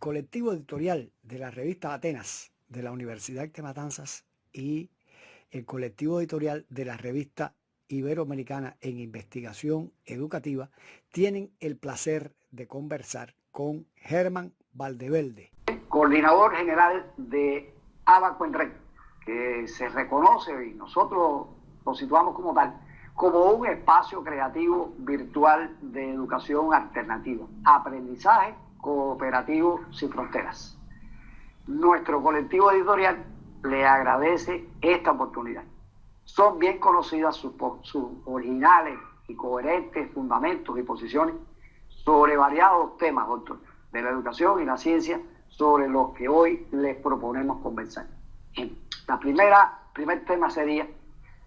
colectivo editorial de la revista Atenas de la Universidad de Matanzas y el colectivo editorial de la revista Iberoamericana en Investigación Educativa tienen el placer de conversar con Germán Valdevelde, coordinador general de Abaco en Red, que se reconoce y nosotros lo situamos como tal, como un espacio creativo virtual de educación alternativa, aprendizaje cooperativo sin fronteras. Nuestro colectivo editorial le agradece esta oportunidad. Son bien conocidas sus originales y coherentes fundamentos y posiciones sobre variados temas, doctor, de la educación y la ciencia, sobre los que hoy les proponemos conversar. La primer tema sería: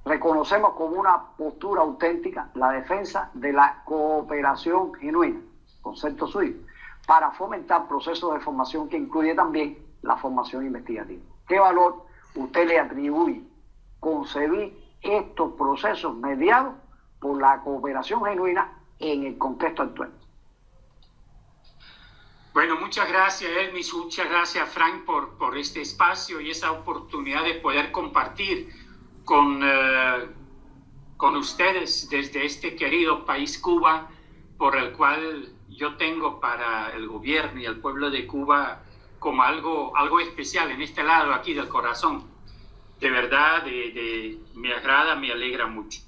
reconocemos como una postura auténtica la defensa de la cooperación genuina, concepto suyo, para fomentar procesos de formación que incluye también la formación investigativa. ¿Qué valor usted le atribuye concebir estos procesos mediados por la cooperación genuina en el contexto actual? Bueno, muchas gracias, Elmis, muchas gracias, Frank, por este espacio y esa oportunidad de poder compartir con ustedes desde este querido país Cuba, por el cual yo tengo para el gobierno y el pueblo de Cuba como algo especial en este lado aquí del corazón. De verdad, me agrada, me alegra mucho.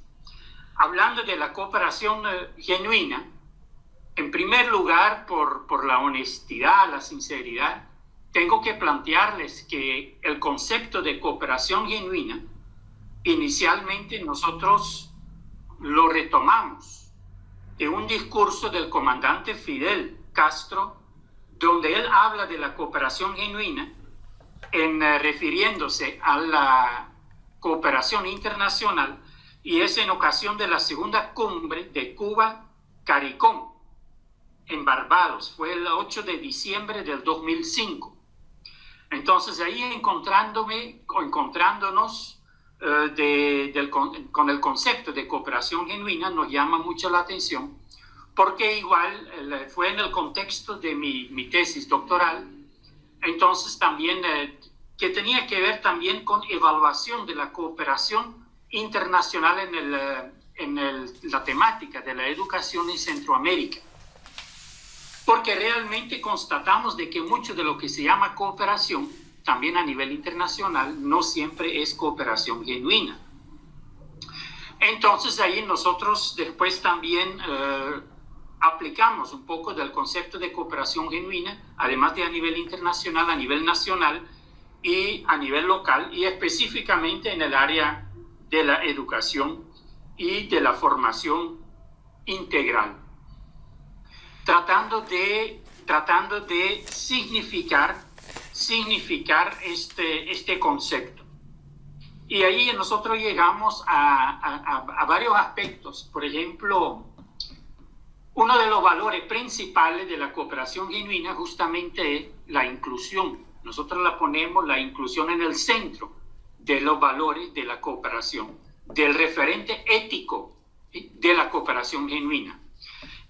Hablando de la cooperación genuina, en primer lugar, por la honestidad, la sinceridad, tengo que plantearles que el concepto de cooperación genuina, inicialmente nosotros lo retomamos de un discurso del comandante Fidel Castro, donde él habla de la cooperación genuina refiriéndose a la cooperación internacional, y es en ocasión de la segunda cumbre de Cuba-CARICOM en Barbados. Fue el 8 de diciembre del 2005. Entonces ahí encontrándonos con el concepto de cooperación genuina, nos llama mucho la atención, porque igual fue en el contexto de mi tesis doctoral, entonces también que tenía que ver también con evaluación de la cooperación internacional en la temática de la educación en Centroamérica. Porque realmente constatamos de que mucho de lo que se llama cooperación, también a nivel internacional, no siempre es cooperación genuina. Entonces ahí nosotros después también aplicamos un poco del concepto de cooperación genuina, además de a nivel internacional, a nivel nacional y a nivel local, y específicamente en el área de la educación y de la formación integral, tratando de significar este concepto. Y ahí nosotros llegamos a varios aspectos. Por ejemplo, uno de los valores principales de la cooperación genuina justamente es la inclusión. Nosotros ponemos la inclusión en el centro de los valores de la cooperación, del referente ético de la cooperación genuina.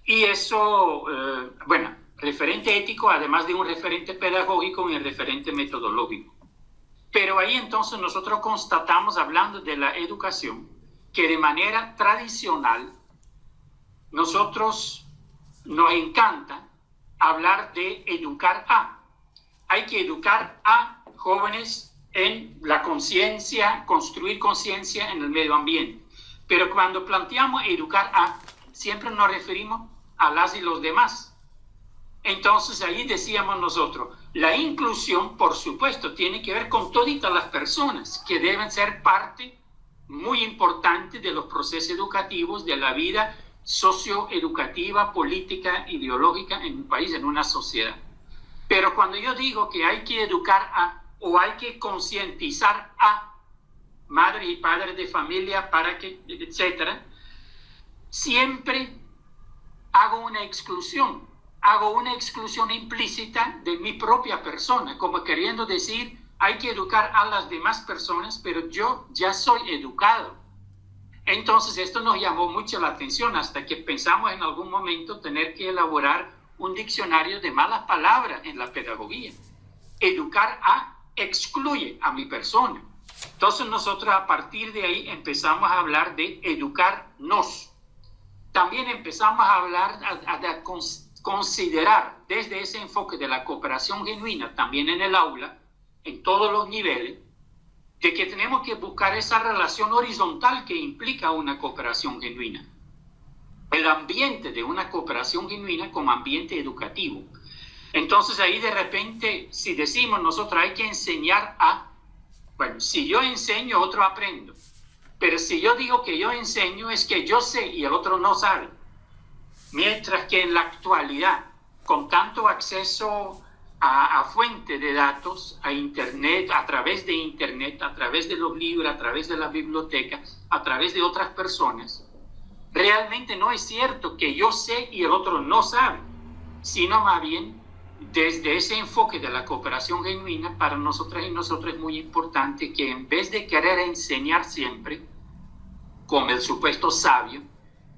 Y eso, referente ético, además de un referente pedagógico y un referente metodológico. Pero ahí entonces nosotros constatamos, hablando de la educación, que de manera tradicional nosotros nos encanta hablar de educar a. Hay que educar a jóvenes en la conciencia, construir conciencia en el medio ambiente. Pero cuando planteamos educar a, siempre nos referimos a las y los demás. Entonces ahí decíamos nosotros, la inclusión, por supuesto, tiene que ver con todas las personas que deben ser parte muy importante de los procesos educativos, de la vida socioeducativa, política, ideológica en un país, en una sociedad. Pero cuando yo digo que hay que educar a, o hay que concientizar a madres y padres de familia para que, etcétera, siempre hago una exclusión implícita de mi propia persona, como queriendo decir, hay que educar a las demás personas, pero yo ya soy educado. Entonces esto nos llamó mucho la atención hasta que pensamos en algún momento tener que elaborar un diccionario de malas palabras en la pedagogía. Educar a excluye a mi persona. Entonces nosotros a partir de ahí empezamos a hablar de educarnos. También empezamos a hablar, a considerar desde ese enfoque de la cooperación genuina, también en el aula, en todos los niveles, de que tenemos que buscar esa relación horizontal que implica una cooperación genuina. El ambiente de una cooperación genuina como ambiente educativo. Entonces ahí de repente, si decimos nosotros hay que enseñar a, bueno, si yo enseño, otro aprendo. Pero si yo digo que yo enseño, es que yo sé y el otro no sabe. Mientras que en la actualidad, con tanto acceso a fuente de datos, a Internet, a través de Internet, a través de los libros, a través de las bibliotecas, a través de otras personas, realmente no es cierto que yo sé y el otro no sabe, sino más bien desde ese enfoque de la cooperación genuina, para nosotras y nosotros es muy importante que en vez de querer enseñar siempre, como el supuesto sabio,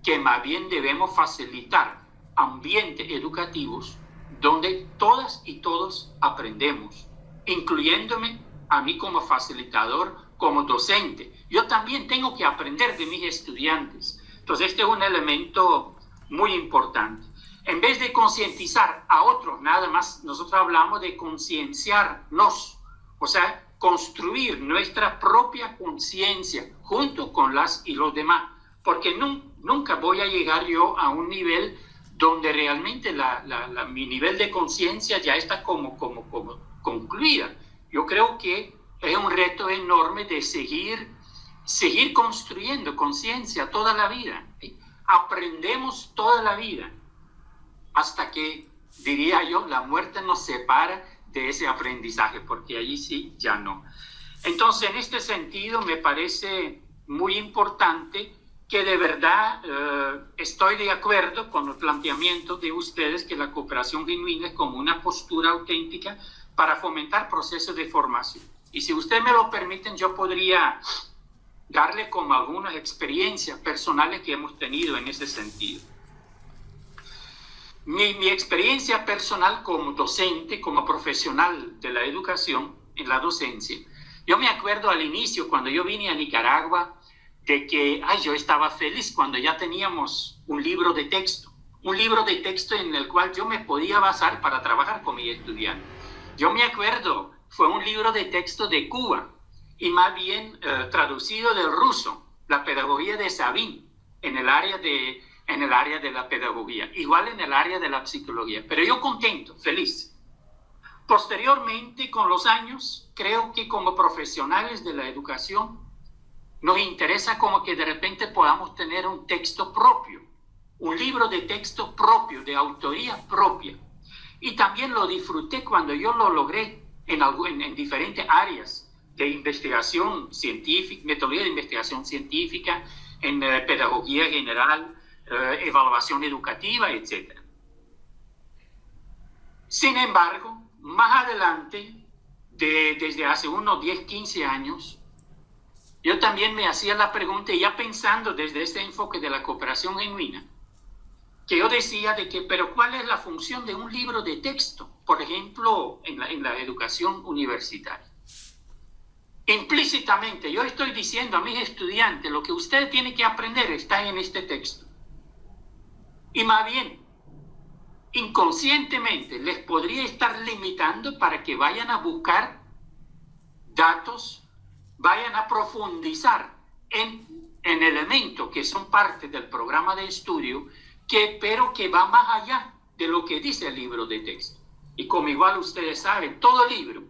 que más bien debemos facilitar ambientes educativos donde todas y todos aprendemos, incluyéndome a mí como facilitador, como docente. Yo también tengo que aprender de mis estudiantes. Entonces este es un elemento muy importante. En vez de concientizar a otros, nada más nosotros hablamos de concienciarnos, o sea, construir nuestra propia conciencia junto con las y los demás, porque nunca voy a llegar yo a un nivel donde realmente mi nivel de conciencia ya está como concluida. Yo creo que es un reto enorme de seguir construyendo conciencia toda la vida. Aprendemos toda la vida hasta que, diría yo, la muerte nos separa de ese aprendizaje, porque allí sí, ya no. Entonces, en este sentido, me parece muy importante que de verdad estoy de acuerdo con el planteamiento de ustedes que la cooperación genuina es como una postura auténtica para fomentar procesos de formación. Y si ustedes me lo permiten, yo podría darle como algunas experiencias personales que hemos tenido en ese sentido. Mi experiencia personal como docente, como profesional de la educación en la docencia, yo me acuerdo al inicio cuando yo vine a Nicaragua de que yo estaba feliz cuando ya teníamos un libro de texto en el cual yo me podía basar para trabajar con mis estudiantes. Yo me acuerdo, fue un libro de texto de Cuba y más bien traducido del ruso, la pedagogía de Sabin en el área de la pedagogía, igual en el área de la psicología, pero yo contento, feliz. Posteriormente, con los años, creo que como profesionales de la educación, nos interesa como que de repente podamos tener un texto propio, un libro de texto propio, de autoría propia. Y también lo disfruté cuando yo lo logré en diferentes áreas de investigación científica, metodología de investigación científica, en pedagogía general, evaluación educativa, etc. Sin embargo, más adelante, desde hace unos 10, 15 años, yo también me hacía la pregunta, ya pensando desde este enfoque de la cooperación genuina, que yo decía de que, pero ¿cuál es la función de un libro de texto? Por ejemplo, en la educación universitaria. Implícitamente, yo estoy diciendo a mis estudiantes, lo que ustedes tienen que aprender está en este texto. Y más bien, inconscientemente, les podría estar limitando para que vayan a buscar datos, vayan a profundizar en elementos que son parte del programa de estudio, pero que va más allá de lo que dice el libro de texto. Y como igual ustedes saben, todo libro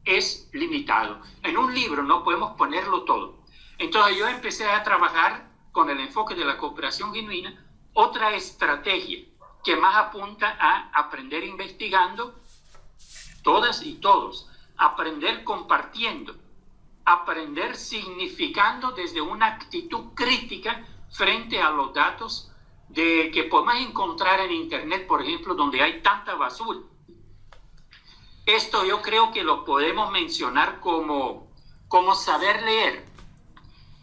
es limitado. En un libro no podemos ponerlo todo. Entonces yo empecé a trabajar con el enfoque de la cooperación genuina, otra estrategia que más apunta a aprender investigando, todas y todos, aprender compartiendo, aprender significando desde una actitud crítica frente a los datos que podemos encontrar en Internet, por ejemplo, donde hay tanta basura. Esto yo creo que lo podemos mencionar como saber leer.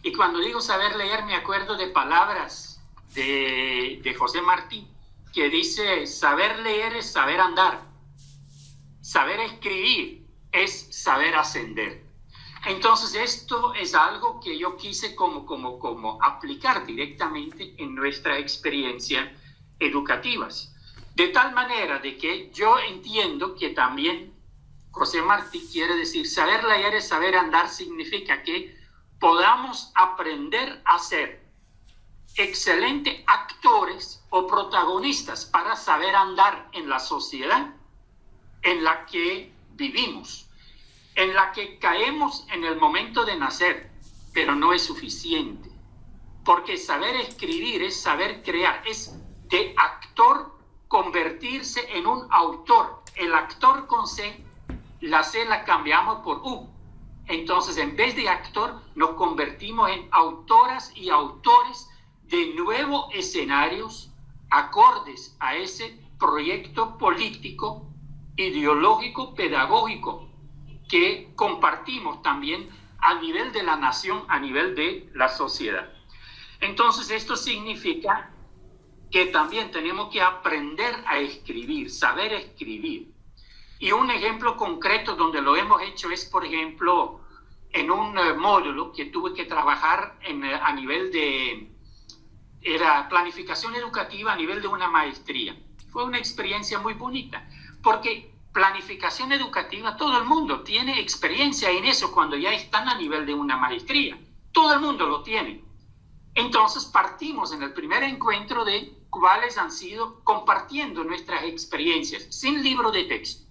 Y cuando digo saber leer me acuerdo de palabras de José Martí, que dice, saber leer es saber andar, saber escribir es saber ascender. Entonces esto es algo que yo quise como aplicar directamente en nuestra experiencia educativas. De tal manera de que yo entiendo que también José Martí quiere decir, saber leer es saber andar, significa que podamos aprender a ser excelentes actores o protagonistas para saber andar en la sociedad en la que vivimos, en la que caemos en el momento de nacer, pero no es suficiente, porque saber escribir es saber crear, es de actor convertirse en un autor. El actor con C, la C la cambiamos por U. Entonces, en vez de actor, nos convertimos en autoras y autores de nuevos escenarios acordes a ese proyecto político, ideológico, pedagógico que compartimos también a nivel de la nación, a nivel de la sociedad. Entonces, esto significa que también tenemos que aprender a escribir, saber escribir. Y un ejemplo concreto donde lo hemos hecho es, por ejemplo, en un módulo que tuve que trabajar a nivel de, era planificación educativa a nivel de una maestría. Fue una experiencia muy bonita, porque planificación educativa, todo el mundo tiene experiencia en eso cuando ya están a nivel de una maestría. Todo el mundo lo tiene. Entonces partimos en el primer encuentro de cuáles han sido compartiendo nuestras experiencias, sin libro de texto,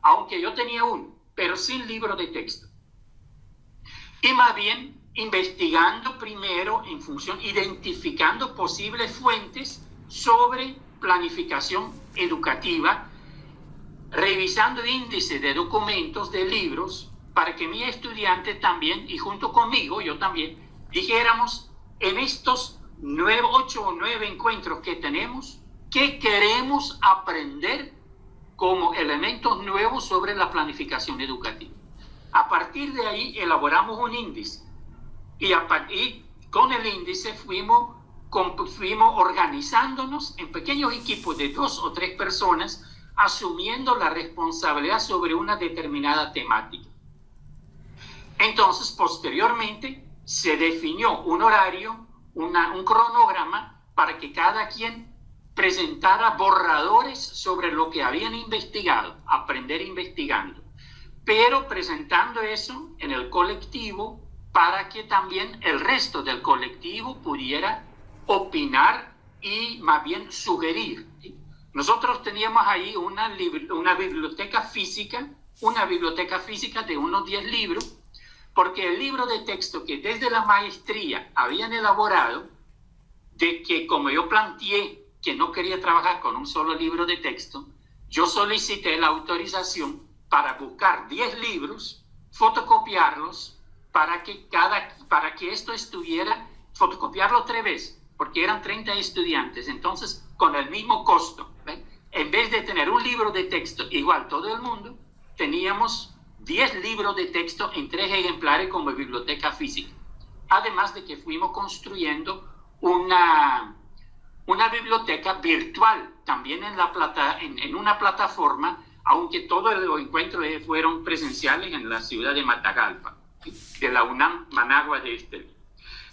aunque yo tenía uno, pero sin libro de texto. Y más bien investigando primero en función, identificando posibles fuentes sobre planificación educativa, revisando índices de documentos, de libros, para que mi estudiante también, y junto conmigo, yo también, dijéramos en estos 8 o 9 encuentros que tenemos, ¿qué queremos aprender como elementos nuevos sobre la planificación educativa? A partir de ahí elaboramos un índice y con el índice fuimos organizándonos en pequeños equipos de 2 o 3 personas, asumiendo la responsabilidad sobre una determinada temática. Entonces, posteriormente, se definió un horario, un cronograma para que cada quien presentara borradores sobre lo que habían investigado, aprender investigando, pero presentando eso en el colectivo para que también el resto del colectivo pudiera opinar y más bien sugerir. Nosotros teníamos ahí una biblioteca física de unos 10 libros, porque el libro de texto que desde la maestría habían elaborado, de que como yo planteé que no quería trabajar con un solo libro de texto, yo solicité la autorización para buscar 10 libros, fotocopiarlos, para que esto estuviera, fotocopiarlo 3 veces, porque eran 30 estudiantes, entonces con el mismo costo, ¿ven? En vez de tener un libro de texto igual todo el mundo, teníamos 10 libros de texto en 3 ejemplares como biblioteca física. Además de que fuimos construyendo una biblioteca virtual, también en una plataforma, aunque todos los encuentros fueron presenciales en la ciudad de Matagalpa, de la UNAM Managua de Estelí.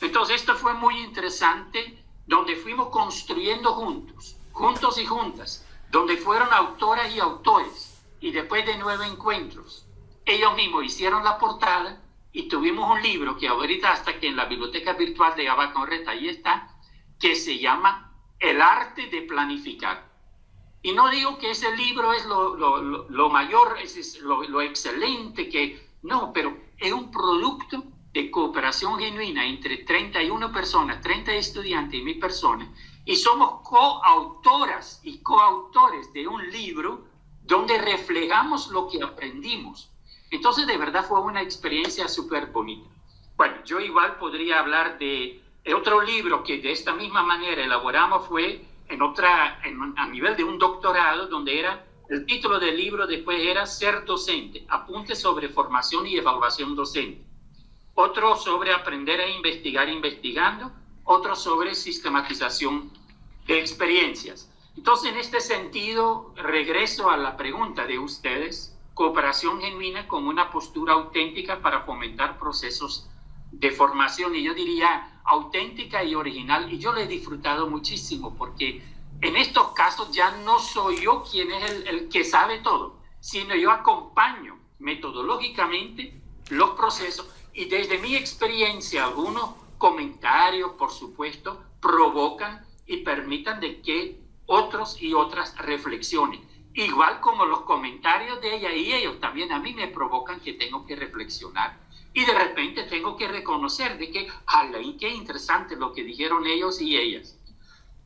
Entonces esto fue muy interesante, donde fuimos construyendo juntos y juntas, donde fueron autoras y autores, y después de 9 encuentros, ellos mismos hicieron la portada y tuvimos un libro que ahorita hasta que en la biblioteca virtual de Abaconreta ahí está, que se llama El arte de planificar. Y no digo que ese libro es lo mayor, es lo excelente que... No, pero es un producto de cooperación genuina entre 31 personas, 30 estudiantes y mi persona, y somos coautoras y coautores de un libro donde reflejamos lo que aprendimos. Entonces, de verdad fue una experiencia súper bonita. Bueno, yo igual podría hablar de otro libro que de esta misma manera elaboramos, fue a nivel de un doctorado, donde el título del libro después era Ser docente, apuntes sobre formación y evaluación docente. Otro sobre aprender a investigar investigando, otro sobre sistematización de experiencias. Entonces, en este sentido, regreso a la pregunta de ustedes, cooperación genuina como una postura auténtica para fomentar procesos de formación, y yo diría auténtica y original, y yo lo he disfrutado muchísimo, porque en estos casos ya no soy yo quien es el que sabe todo, sino yo acompaño metodológicamente los procesos, y desde mi experiencia algunos comentarios, por supuesto, provocan y permitan de que otros y otras reflexionen. Igual como los comentarios de ella y ellos también a mí me provocan que tengo que reflexionar. Y de repente tengo que reconocer de que, ¡ay, qué interesante lo que dijeron ellos y ellas!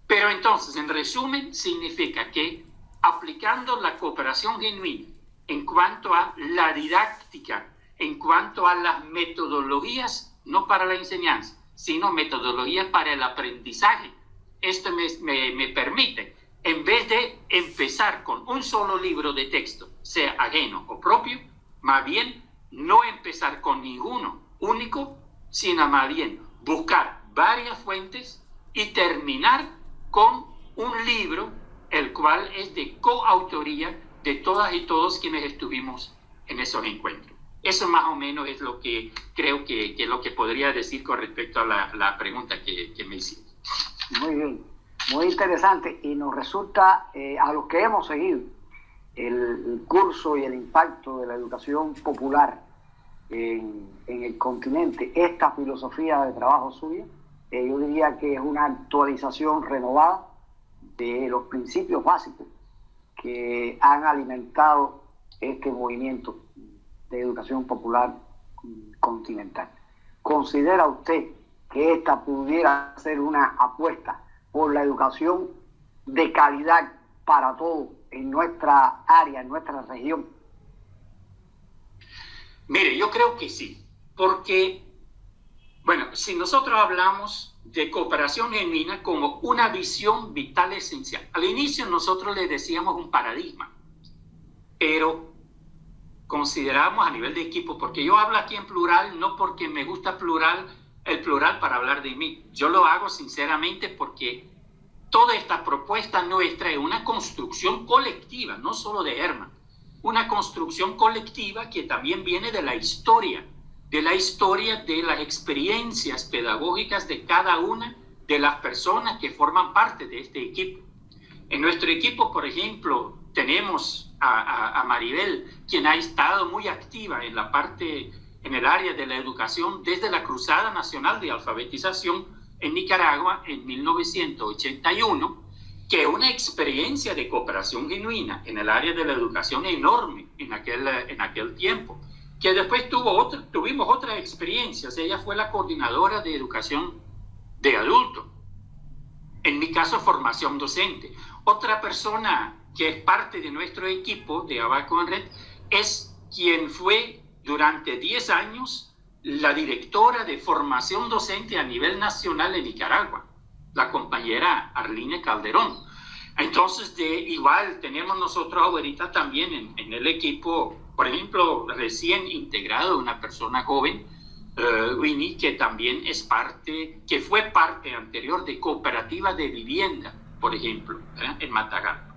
Pero entonces, en resumen, significa que aplicando la cooperación genuina en cuanto a la didáctica, en cuanto a las metodologías, no para la enseñanza, sino metodologías para el aprendizaje, esto me permite, en vez de empezar con un solo libro de texto, sea ajeno o propio, más bien no empezar con ninguno único, sino más bien buscar varias fuentes y terminar con un libro, el cual es de coautoría de todas y todos quienes estuvimos en esos encuentros. Eso más o menos es lo que creo que es lo que podría decir con respecto a la pregunta que me hiciste. Muy bien, muy interesante, y nos resulta, a los que hemos seguido el curso y el impacto de la educación popular en el continente, esta filosofía de trabajo suya, yo diría que es una actualización renovada de los principios básicos que han alimentado este movimiento de educación popular continental. ¿Considera usted que esta pudiera ser una apuesta por la educación de calidad para todos en nuestra área, en nuestra región? Mire, yo creo que sí, porque, bueno, si nosotros hablamos de cooperación genuina como una visión vital esencial, al inicio nosotros le decíamos un paradigma, pero consideramos a nivel de equipo, porque yo hablo aquí en plural, no porque me gusta el plural para hablar de mí, yo lo hago sinceramente porque toda esta propuesta nuestra es una construcción colectiva, no solo de Hermann, una construcción colectiva que también viene de la historia de las experiencias pedagógicas de cada una de las personas que forman parte de este equipo. En nuestro equipo, por ejemplo, tenemos a Maribel, quien ha estado muy activa en el área de la educación desde la Cruzada Nacional de Alfabetización en Nicaragua en 1981, que es una experiencia de cooperación genuina en el área de la educación enorme en aquel tiempo, que después tuvimos otras experiencias. Ella fue la coordinadora de educación de adultos, en mi caso formación docente. Otra persona que es parte de nuestro equipo de Abaco en Red es quien fue durante 10 años la directora de formación docente a nivel nacional en Nicaragua, la compañera Arline Calderón. Entonces, igual tenemos nosotros ahorita también en el equipo, por ejemplo, recién integrado una persona joven, Winnie, que también que fue parte anterior de cooperativa de vivienda, por ejemplo, en Matagalpa.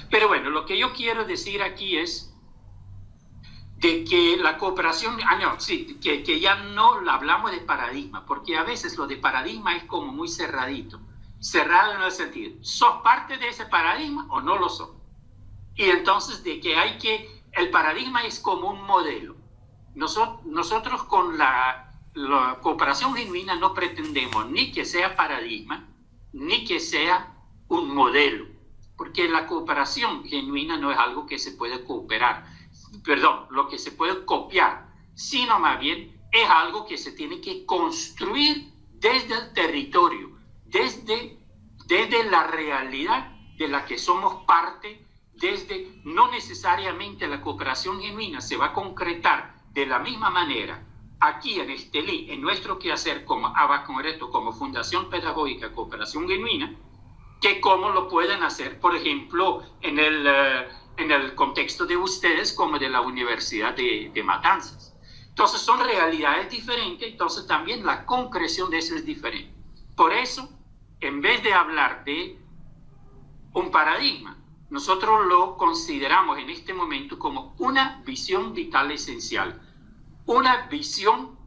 Pero bueno, lo que yo quiero decir aquí es de que la cooperación, que ya no hablamos de paradigma, porque a veces lo de paradigma es como muy cerradito, cerrado en el sentido, ¿sos parte de ese paradigma o no lo sos? Y entonces el paradigma es como un modelo. Nosotros con la cooperación genuina no pretendemos ni que sea paradigma, ni que sea un modelo, porque la cooperación genuina no es algo que se puede lo que se puede copiar, sino más bien es algo que se tiene que construir desde el territorio, desde la realidad de la que somos parte, no necesariamente la cooperación genuina se va a concretar de la misma manera aquí en Estelí, en nuestro quehacer como Abaco en Red, como Fundación Pedagógica Cooperación Genuina, que como lo pueden hacer, por ejemplo, en el contexto de ustedes como de la Universidad de Matanzas. Entonces son realidades diferentes, entonces también la concreción de eso es diferente. Por eso, en vez de hablar de un paradigma. Nosotros lo consideramos en este momento como una visión vital esencial, una visión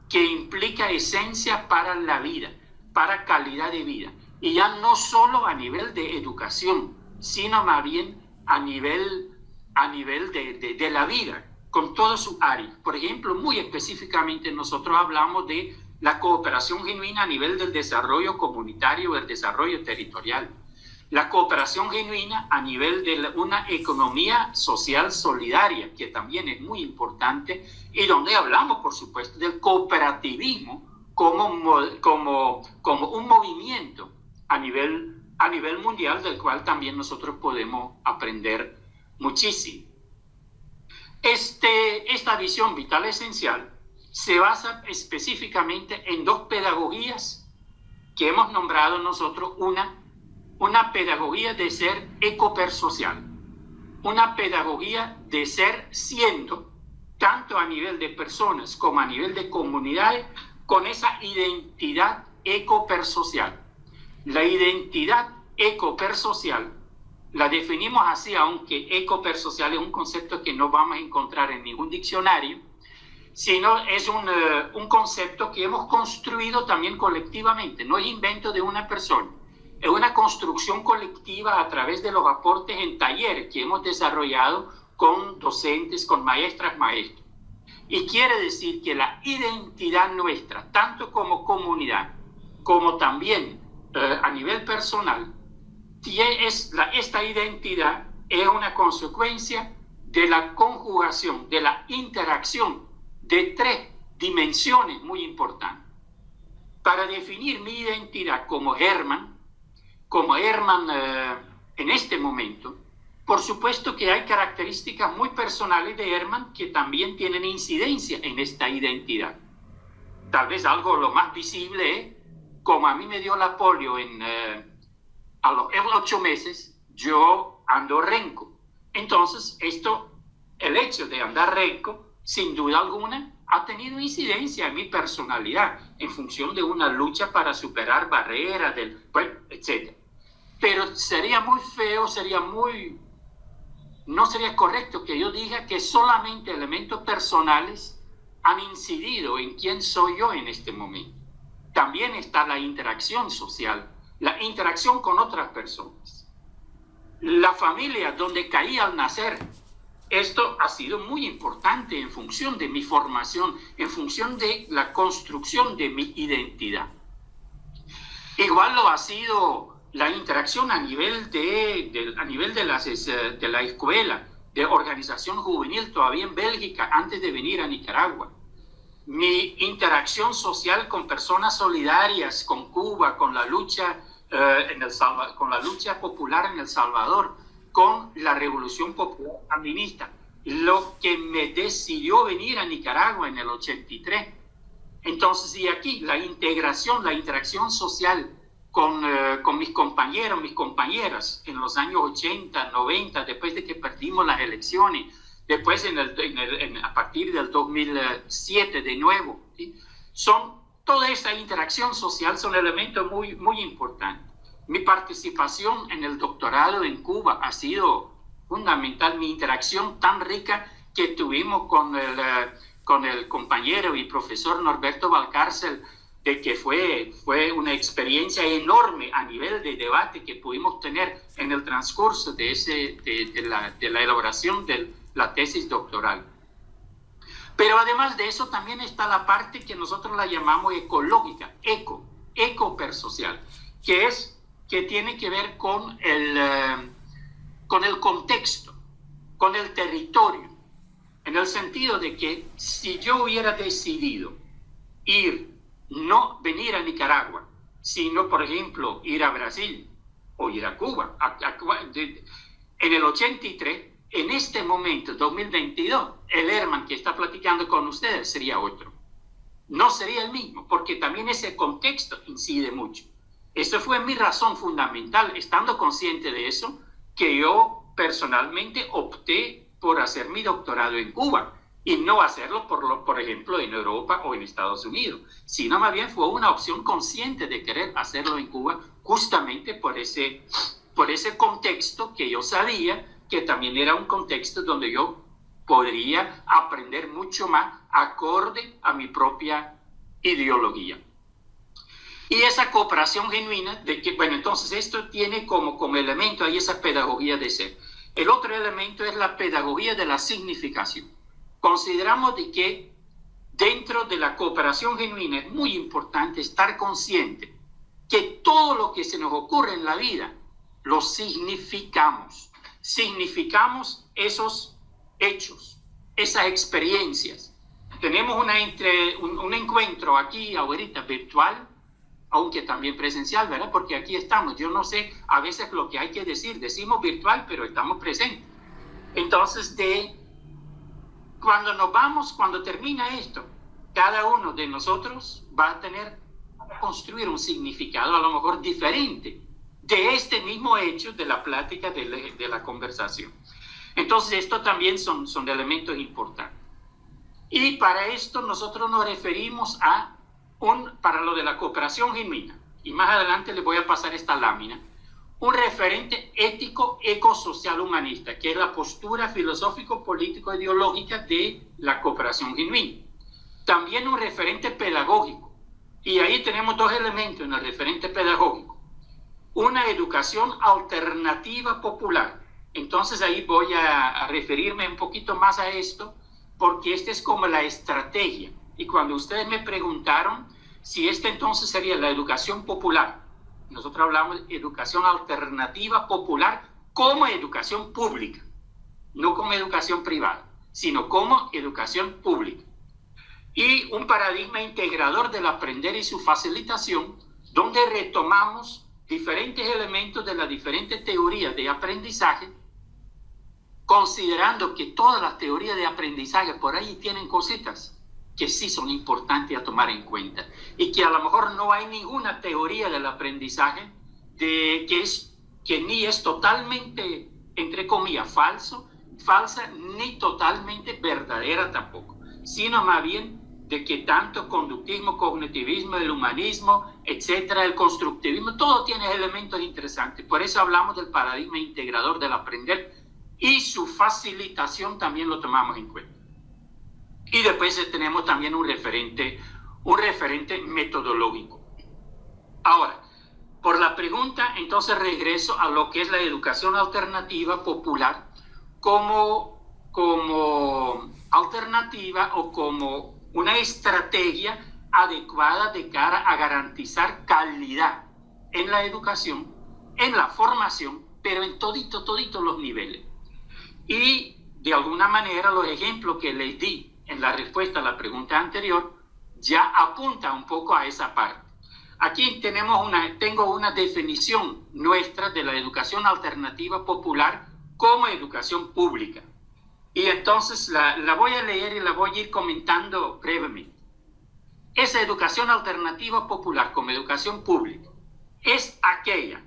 que implica esencia para la vida, para calidad de vida, y ya no solo a nivel de educación, sino más bien a nivel de la vida, con todas sus áreas. Por ejemplo, muy específicamente nosotros hablamos de la cooperación genuina a nivel del desarrollo comunitario, del desarrollo territorial, la cooperación genuina a nivel de una economía social solidaria, que también es muy importante, y donde hablamos, por supuesto, del cooperativismo como un movimiento a nivel mundial, del cual también nosotros podemos aprender muchísimo. Esta visión vital esencial se basa específicamente en dos pedagogías que hemos nombrado nosotros, una pedagogía de ser ecopersocial, una pedagogía de ser siendo, tanto a nivel de personas como a nivel de comunidades, con esa identidad ecopersocial. La identidad ecopersocial la definimos así, aunque ecopersocial es un concepto que no vamos a encontrar en ningún diccionario, sino es un concepto que hemos construido también colectivamente, no es invento de una persona, es una construcción colectiva a través de los aportes en talleres que hemos desarrollado con docentes, con maestras, maestros. Y quiere decir que la identidad nuestra, tanto como comunidad, como también a nivel personal, esta identidad es una consecuencia de la conjugación, de la interacción de tres dimensiones muy importantes. Para definir mi identidad como Hermann en este momento, por supuesto que hay características muy personales de Hermann que también tienen incidencia en esta identidad. Tal vez algo lo más visible es, como a mí me dio la polio a los 8 meses, yo ando renco. Entonces, el hecho de andar renco, sin duda alguna, ha tenido incidencia en mi personalidad, en función de una lucha para superar barreras, etc. Pero sería muy feo, no sería correcto que yo diga que solamente elementos personales han incidido en quién soy yo en este momento. También está la interacción social, la interacción con otras personas. La familia donde caí al nacer, esto ha sido muy importante en función de mi formación, en función de la construcción de mi identidad. Igual lo ha sido la interacción a nivel de la escuela, de organización juvenil todavía en Bélgica, antes de venir a Nicaragua. Mi interacción social con personas solidarias, con Cuba, con la lucha con la lucha popular en El Salvador, con la revolución popular sandinista, lo que me decidió venir a Nicaragua en el 83. Entonces, y aquí la interacción social con mis compañeros, mis compañeras en los años 80, 90, después de que perdimos las elecciones, después a partir del 2007 de nuevo, ¿sí? Toda esa interacción social son elementos muy, muy importantes. Mi participación en el doctorado en Cuba ha sido fundamental, mi interacción tan rica que tuvimos con el compañero y profesor Norberto Valcárcel, de que fue una experiencia enorme a nivel de debate que pudimos tener en el transcurso de la elaboración de la tesis doctoral. Pero además de eso también está la parte que nosotros la llamamos ecológica, ecopersocial, que tiene que ver con el contexto, con el territorio, en el sentido de que si yo hubiera decidido no venir a Nicaragua, sino, por ejemplo, ir a Brasil o ir a Cuba, en el 83, en este momento, 2022, el Hermann que está platicando con ustedes sería otro. No sería el mismo, porque también ese contexto incide mucho. Esa fue mi razón fundamental, estando consciente de eso, que yo personalmente opté por hacer mi doctorado en Cuba y no hacerlo, por ejemplo, en Europa o en Estados Unidos, sino más bien fue una opción consciente de querer hacerlo en Cuba, justamente por ese por ese contexto que yo sabía que también era un contexto donde yo podría aprender mucho más acorde a mi propia ideología. Y esa cooperación genuina, bueno, entonces esto tiene como elemento ahí esa pedagogía de ser. El otro elemento es la pedagogía de la significación. Consideramos de que dentro de la cooperación genuina es muy importante estar consciente que todo lo que se nos ocurre en la vida lo significamos. Significamos esos hechos, esas experiencias. Tenemos un encuentro aquí ahorita virtual, aunque también presencial, ¿verdad? Porque aquí estamos. Yo no sé a veces lo que hay que decir. Decimos virtual, pero estamos presentes. Entonces, cuando termina esto, cada uno de nosotros va a construir un significado a lo mejor diferente de este mismo hecho de la plática, de la conversación. Entonces, esto también son elementos importantes. Y para esto nosotros nos referimos para lo de la cooperación genuina, y más adelante les voy a pasar esta lámina, un referente ético, ecosocial, humanista, que es la postura filosófico-político-ideológica de la cooperación genuina. También un referente pedagógico, y ahí tenemos dos elementos en el referente pedagógico. Una educación alternativa popular. Entonces ahí voy a referirme un poquito más a esto, porque esta es como la estrategia. Y cuando ustedes me preguntaron si esta entonces sería la educación popular, nosotros hablamos de educación alternativa popular como educación pública, no como educación privada, sino como educación pública. Y un paradigma integrador del aprender y su facilitación, donde retomamos diferentes elementos de las diferentes teorías de aprendizaje, considerando que todas las teorías de aprendizaje por ahí tienen cositas que sí son importantes a tomar en cuenta, y que a lo mejor no hay ninguna teoría del aprendizaje que ni es totalmente, entre comillas, falsa, ni totalmente verdadera tampoco, sino más bien de que tanto conductismo, cognitivismo, el humanismo, etcétera, el constructivismo, todo tiene elementos interesantes. Por eso hablamos del paradigma integrador del aprender, y su facilitación también lo tomamos en cuenta. Y después tenemos también un referente metodológico. Ahora, por la pregunta, entonces regreso a lo que es la educación alternativa popular como alternativa o como una estrategia adecuada de cara a garantizar calidad en la educación, en la formación, pero en toditos los niveles. Y de alguna manera los ejemplos que les di en la respuesta a la pregunta anterior ya apunta un poco a esa parte. Aquí tengo una definición nuestra de la educación alternativa popular como educación pública. Y entonces la voy a leer y la voy a ir comentando brevemente. Esa educación alternativa popular como educación pública es aquella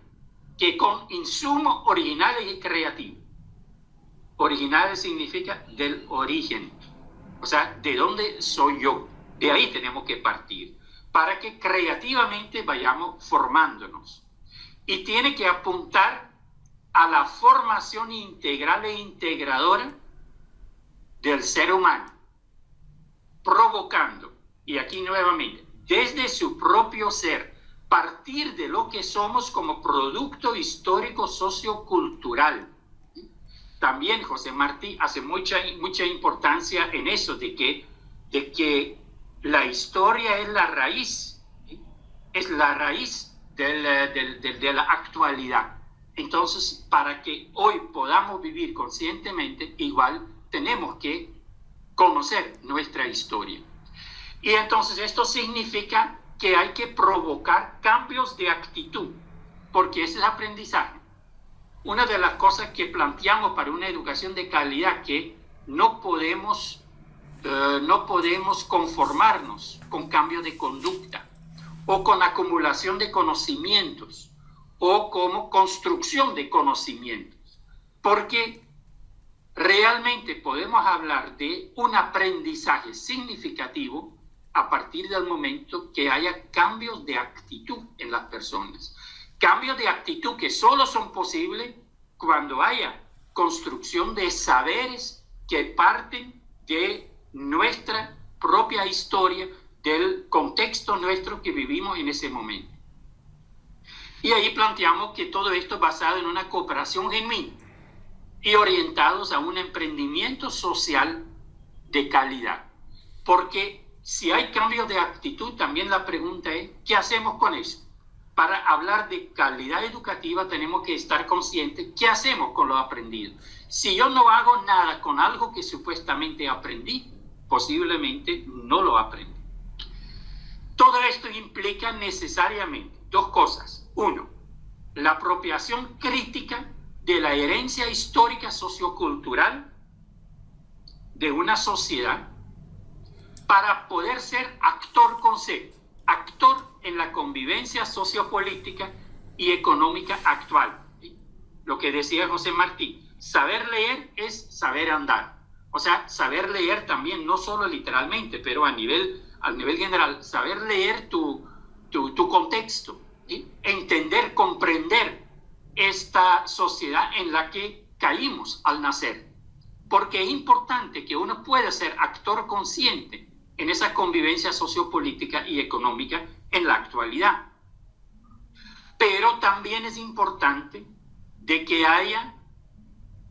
que con insumos originales y creativos. Originales significa del origen, o sea, de dónde soy yo. De ahí tenemos que partir para que creativamente vayamos formándonos. Y tiene que apuntar a la formación integral e integradora del ser humano, provocando, y aquí nuevamente, desde su propio ser, partir de lo que somos como producto histórico sociocultural. También José Martí hace mucha importancia en eso, de que la historia es la raíz, ¿sí? Es la raíz de la actualidad. Entonces, para que hoy podamos vivir conscientemente, igual tenemos que conocer nuestra historia. Y entonces esto significa que hay que provocar cambios de actitud, porque ese es aprendizaje. Una de las cosas que planteamos para una educación de calidad, que no podemos conformarnos con cambio de conducta o con acumulación de conocimientos o como construcción de conocimientos, porque realmente podemos hablar de un aprendizaje significativo a partir del momento que haya cambios de actitud en las personas, Cambios de actitud que solo son posibles cuando haya construcción de saberes que parten de nuestra propia historia, del contexto nuestro que vivimos en ese momento. Y ahí planteamos que todo esto basado en una cooperación genuina y orientados a un emprendimiento social de calidad. Porque si hay cambios de actitud, también la pregunta es, ¿qué hacemos con eso? Para hablar de calidad educativa tenemos que estar conscientes, ¿qué hacemos con lo aprendido? Si yo no hago nada con algo que supuestamente aprendí, posiblemente no lo aprendí. Todo esto implica necesariamente dos cosas. Uno, la apropiación crítica de la herencia histórica sociocultural de una sociedad para poder ser actor con C, actor en la convivencia sociopolítica y económica actual. ¿Sí? Lo que decía José Martí, saber leer es saber andar. O sea, saber leer también, no solo literalmente, pero a nivel general, saber leer tu contexto, ¿sí? Entender, comprender esta sociedad en la que caímos al nacer. Porque es importante que uno pueda ser actor consciente en esa convivencia sociopolítica y económica en la actualidad. Pero también es importante de que haya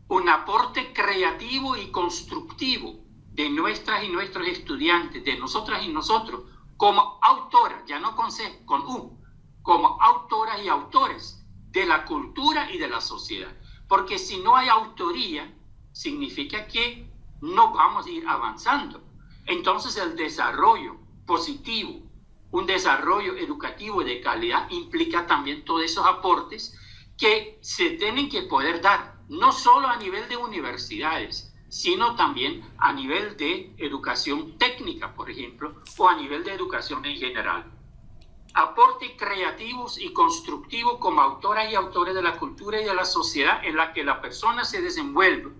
un aporte creativo y constructivo de nuestras y nuestros estudiantes, de nosotras y nosotros, como autoras, ya no con C, con U, como autoras y autores de la cultura y de la sociedad. Porque si no hay autoría, significa que no vamos a ir avanzando. Entonces el desarrollo positivo, un desarrollo educativo de calidad, implica también todos esos aportes que se tienen que poder dar, no solo a nivel de universidades, sino también a nivel de educación técnica, por ejemplo, o a nivel de educación en general. Aportes creativos y constructivos como autoras y autores de la cultura y de la sociedad en la que la persona se desenvuelve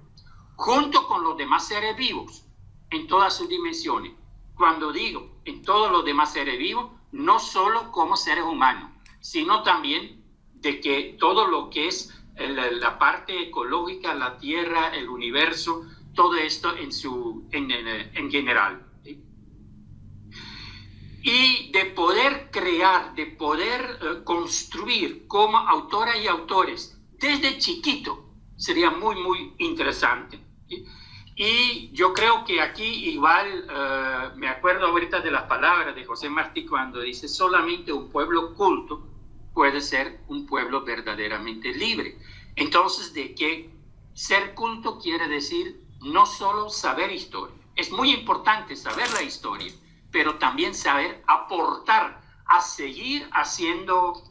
junto con los demás seres vivos en todas sus dimensiones. Cuando digo en todos los demás seres vivos, no solo como seres humanos, sino también de que todo lo que es la parte ecológica, la tierra, el universo, todo esto en general. ¿Sí? Y de poder crear, de poder construir como autoras y autores desde chiquito, sería muy, muy interesante. ¿Sí? Y yo creo que aquí igual, me acuerdo ahorita de las palabras de José Martí cuando dice solamente un pueblo culto puede ser un pueblo verdaderamente libre. Entonces, de que ser culto quiere decir no solo saber historia. Es muy importante saber la historia, pero también saber aportar a seguir haciendo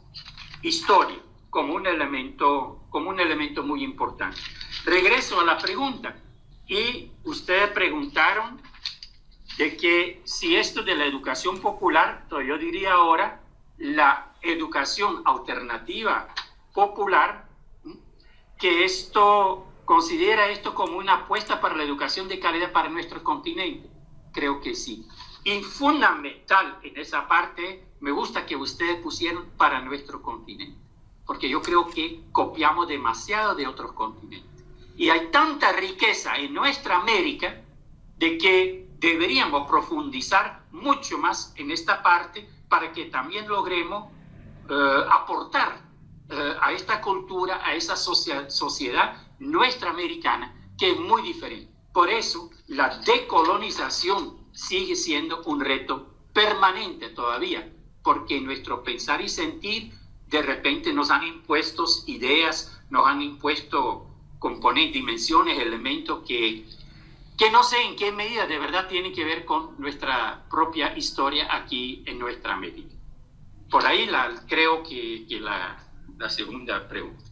historia como un elemento muy importante. Regreso a la pregunta. Y ustedes preguntaron de que si esto de la educación popular, yo diría ahora la educación alternativa popular, que esto considera esto como una apuesta para la educación de calidad para nuestro continente. Creo que sí. Y fundamental en esa parte, me gusta que ustedes pusieron para nuestro continente, porque yo creo que copiamos demasiado de otros continentes. Y hay tanta riqueza en nuestra América de que deberíamos profundizar mucho más en esta parte para que también logremos aportar a esta cultura, a esa sociedad nuestra americana, que es muy diferente. Por eso la decolonización sigue siendo un reto permanente todavía, porque nuestro pensar y sentir de repente nos han impuesto ideas, nos han impuesto componentes, dimensiones, elementos que no sé en qué medida de verdad tienen que ver con nuestra propia historia aquí en nuestra América. Por ahí creo que la segunda pregunta.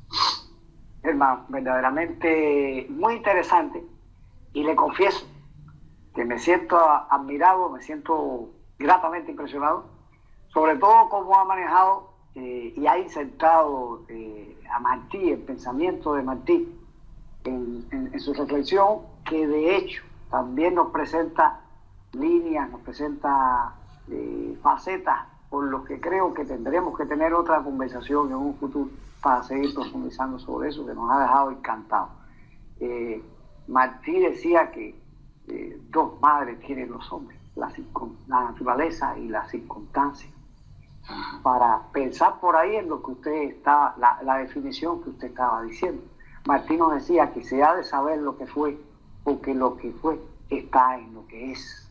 Hermano, verdaderamente muy interesante, y le confieso que me siento admirado, me siento gratamente impresionado, sobre todo cómo ha manejado y ha insertado a Martí, el pensamiento de Martí, en su reflexión, que de hecho también nos presenta líneas, nos presenta facetas por los que creo que tendremos que tener otra conversación en un futuro para seguir profundizando sobre eso, que nos ha dejado encantados. Martí decía que dos madres tienen los hombres, la naturaleza y las circunstancias. Para pensar por ahí en lo que usted está, la definición que usted estaba diciendo. Martí nos decía que se ha de saber lo que fue, porque lo que fue está en lo que es.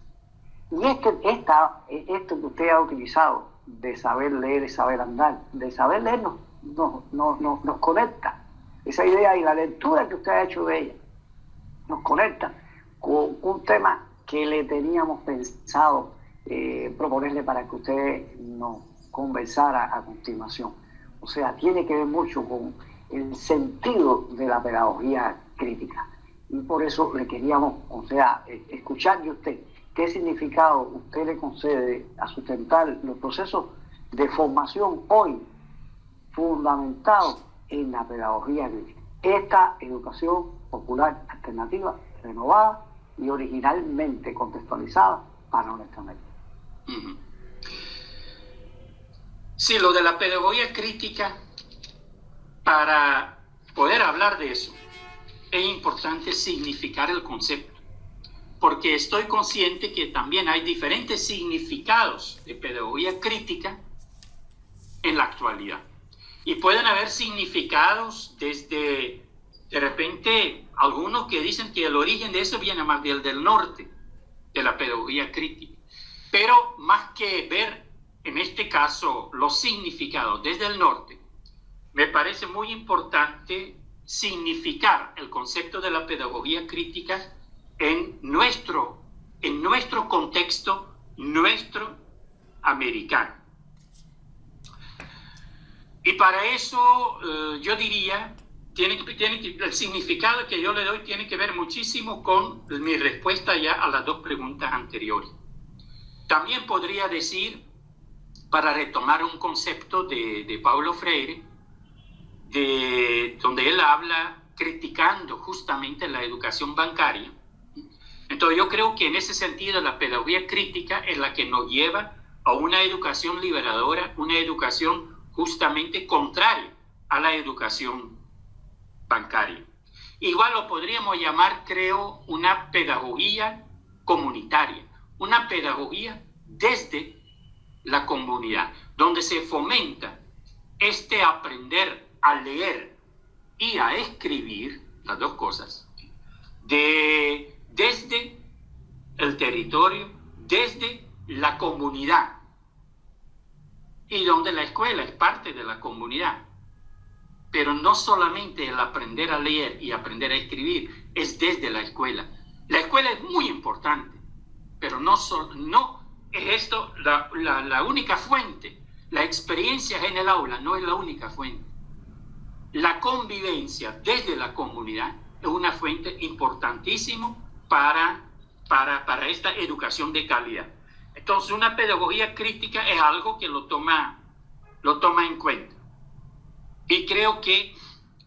Y esto que usted ha utilizado de saber leer y saber andar, de saber leer nos conecta. Esa idea y la lectura que usted ha hecho de ella nos conecta con un tema que le teníamos pensado proponerle para que usted nos conversara a continuación. O sea, tiene que ver mucho con el sentido de la pedagogía crítica. Y por eso le queríamos, escuchar de usted qué significado usted le concede a sustentar los procesos de formación hoy fundamentados en la pedagogía crítica. Esta educación popular alternativa, renovada y originalmente contextualizada para nuestra América. Sí, lo de la pedagogía crítica, para poder hablar de eso, es importante significar el concepto, porque estoy consciente que también hay diferentes significados de pedagogía crítica en la actualidad. Y pueden haber significados desde, de repente, algunos que dicen que el origen de eso viene más del norte, de la pedagogía crítica. Pero más que ver, en este caso, los significados desde el norte, me parece muy importante significar el concepto de la pedagogía crítica en nuestro contexto, nuestro americano. Y para eso yo diría, el significado que yo le doy tiene que ver muchísimo con mi respuesta ya a las dos preguntas anteriores. También podría decir, para retomar un concepto de Paulo Freire, donde él habla criticando justamente la educación bancaria. Entonces yo creo que en ese sentido la pedagogía crítica es la que nos lleva a una educación liberadora, una educación justamente contraria a la educación bancaria. Igual lo podríamos llamar, creo, una pedagogía comunitaria, una pedagogía desde la comunidad, donde se fomenta este aprender a leer y a escribir, las dos cosas, desde el territorio, desde la comunidad, y donde la escuela es parte de la comunidad. Pero no solamente el aprender a leer y aprender a escribir es desde la escuela. La escuela es muy importante, pero no es esto la única fuente. La experiencia en el aula no es la única fuente. La convivencia desde la comunidad es una fuente importantísima para esta educación de calidad. Entonces, una pedagogía crítica es algo que lo toma en cuenta. Y creo que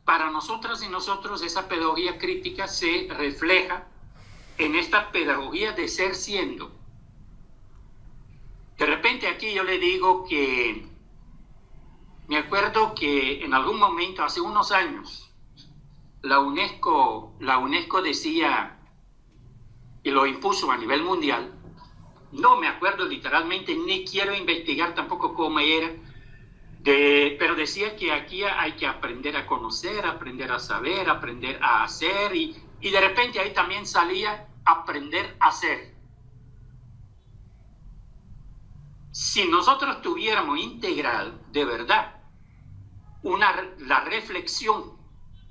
para nosotras y nosotros esa pedagogía crítica se refleja en esta pedagogía de ser siendo. De repente aquí yo le digo que me acuerdo que en algún momento, hace unos años, la UNESCO decía, y lo impuso a nivel mundial, no me acuerdo literalmente, ni quiero investigar tampoco cómo era, pero decía que aquí hay que aprender a conocer, aprender a saber, aprender a hacer, y de repente ahí también salía aprender a ser. Si nosotros tuviéramos integrado de verdad la reflexión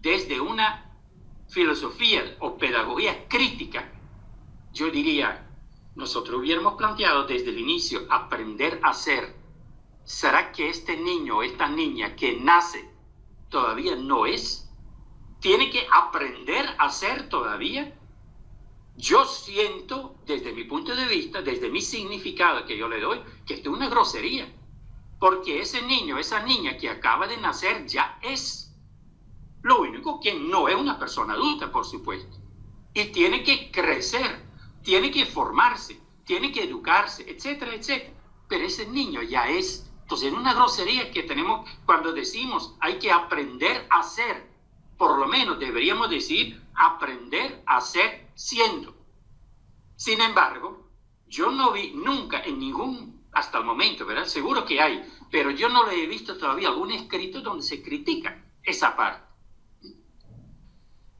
desde una filosofía o pedagogía crítica, yo diría, nosotros hubiéramos planteado desde el inicio aprender a ser. ¿Será que este niño o esta niña que nace todavía no es? ¿Tiene que aprender a ser todavía? Yo siento, desde mi punto de vista, desde mi significado que yo le doy, que esto es una grosería. Porque ese niño, esa niña que acaba de nacer ya es. Lo único que no es una persona adulta, por supuesto. Y tiene que crecer, tiene que formarse, tiene que educarse, etcétera, etcétera. pero ese niño ya es. Entonces, en una grosería que tenemos cuando decimos hay que aprender a ser, por lo menos deberíamos decir aprender a ser siendo. Sin embargo, yo no vi nunca en ningún, hasta el momento, ¿verdad? Seguro que hay, pero yo no le he visto todavía algún escrito donde se critica esa parte.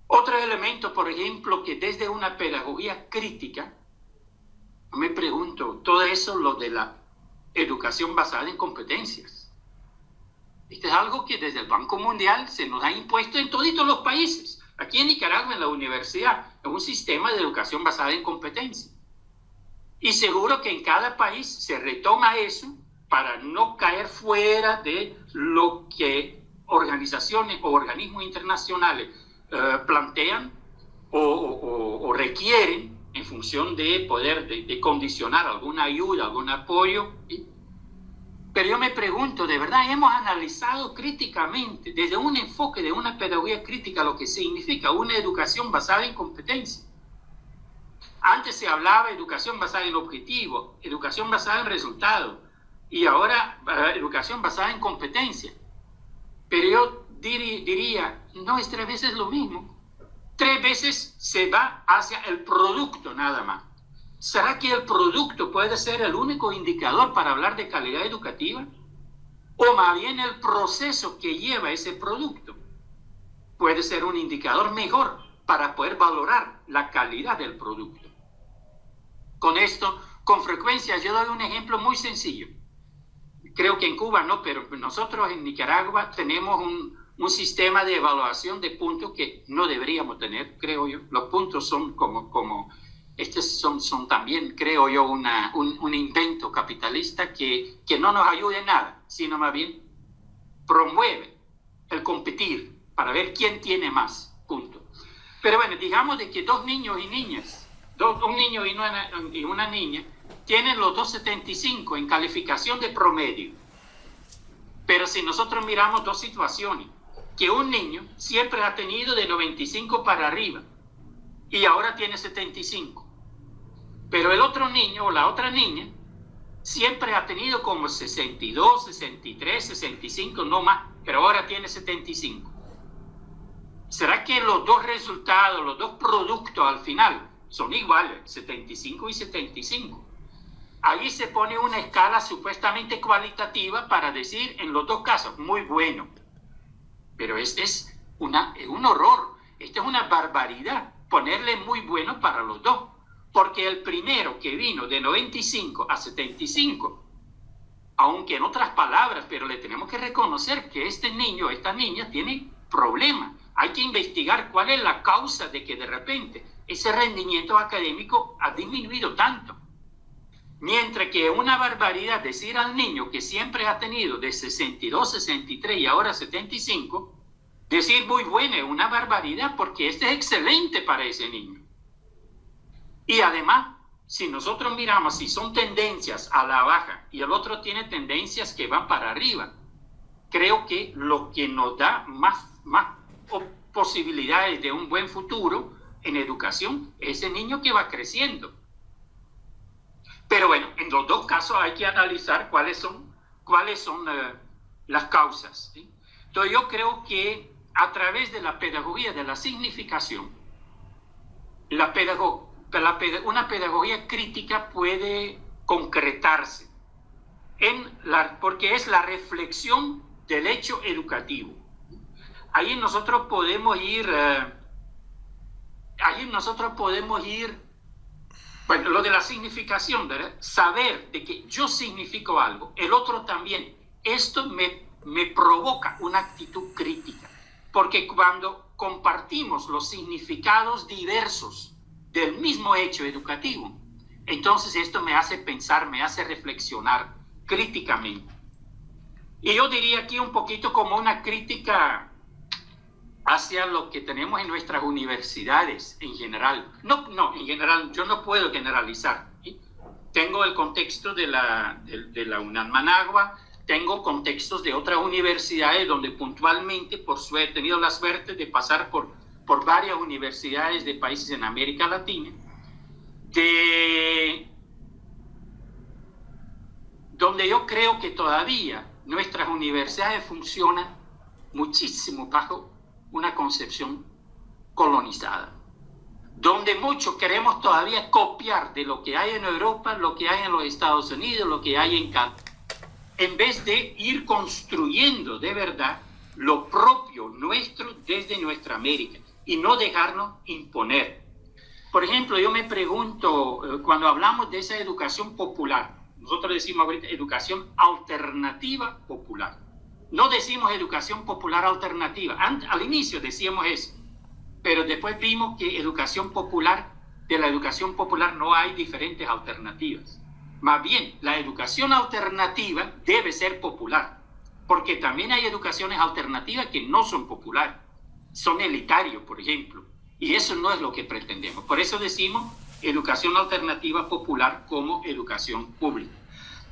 Otro elemento, por ejemplo, que desde una pedagogía crítica, me pregunto, todo eso, lo de la educación basada en competencias. Esto es algo que desde el Banco Mundial se nos ha impuesto en todos los países. Aquí en Nicaragua, en la universidad, es un sistema de educación basada en competencias. Y seguro que en cada país se retoma eso para no caer fuera de lo que organizaciones o organismos internacionales plantean o requieren en función de poder de condicionar alguna ayuda, algún apoyo. Pero yo me pregunto, ¿de verdad hemos analizado críticamente, desde un enfoque de una pedagogía crítica, lo que significa una educación basada en competencia? Antes se hablaba de educación basada en objetivo, educación basada en resultados, y ahora educación basada en competencia. Pero yo diría, no, es 3 veces lo mismo. 3 veces se va hacia el producto nada más. ¿Será que el producto puede ser el único indicador para hablar de calidad educativa? ¿O más bien el proceso que lleva ese producto puede ser un indicador mejor para poder valorar la calidad del producto? Con esto, con frecuencia, yo doy un ejemplo muy sencillo. Creo que en Cuba no, pero nosotros en Nicaragua tenemos un sistema de evaluación de puntos que no deberíamos tener, creo yo. Los puntos son estos son también, creo yo, un invento capitalista que no nos ayuda en nada, sino más bien promueve el competir para ver quién tiene más puntos. Pero bueno, digamos de que 2 niños y niñas, un niño y una niña, tienen los 2.75 en calificación de promedio. Pero si nosotros miramos 2 situaciones, que un niño siempre ha tenido de 95 para arriba y ahora tiene 75. Pero el otro niño o la otra niña siempre ha tenido como 62, 63, 65, no más, pero ahora tiene 75. ¿Será que los 2 resultados, los 2 productos al final son iguales, 75 y 75? Ahí se pone una escala supuestamente cualitativa para decir en los 2 casos, muy bueno. Pero este es un horror, esta es una barbaridad, ponerle muy bueno para los 2. Porque el primero que vino de 95 a 75, aunque en otras palabras, pero le tenemos que reconocer que este niño, esta niña tiene problemas. Hay que investigar cuál es la causa de que de repente ese rendimiento académico ha disminuido tanto. Mientras que una barbaridad decir al niño que siempre ha tenido de 62, 63 y ahora 75, decir muy bueno es una barbaridad porque este es excelente para ese niño. Y además, si nosotros miramos si son tendencias a la baja y el otro tiene tendencias que van para arriba, creo que lo que nos da más posibilidades de un buen futuro en educación es ese niño que va creciendo. Pero bueno, en los 2 casos hay que analizar cuáles son las causas, ¿sí? Entonces yo creo que a través de la pedagogía de la significación, una pedagogía crítica puede concretarse porque es la reflexión del hecho educativo. Ahí nosotros podemos ir, bueno, lo de la significación, ¿verdad? Saber de que yo significo algo, el otro también. Esto me provoca una actitud crítica, porque cuando compartimos los significados diversos del mismo hecho educativo, entonces esto me hace pensar, me hace reflexionar críticamente. Y yo diría aquí un poquito como una crítica hacia lo que tenemos en nuestras universidades en general. No, en general, yo no puedo generalizar, ¿sí? Tengo el contexto de la UNAM Managua, tengo contextos de otras universidades donde puntualmente, he tenido la suerte de pasar por varias universidades de países en América donde yo creo que todavía nuestras universidades funcionan muchísimo bajo una concepción colonizada, donde muchos queremos todavía copiar de lo que hay en Europa, lo que hay en los Estados Unidos, lo que hay en Canadá, en vez de ir construyendo de verdad lo propio nuestro desde nuestra América y no dejarnos imponer. Por ejemplo, yo me pregunto, cuando hablamos de esa educación popular, nosotros decimos ahorita educación alternativa popular. No decimos educación popular alternativa. Al inicio decíamos eso, pero después vimos que de la educación popular no hay diferentes alternativas. Más bien, la educación alternativa debe ser popular, porque también hay educaciones alternativas que no son populares, son elitarios, por ejemplo, y eso no es lo que pretendemos. Por eso decimos educación alternativa popular como educación pública.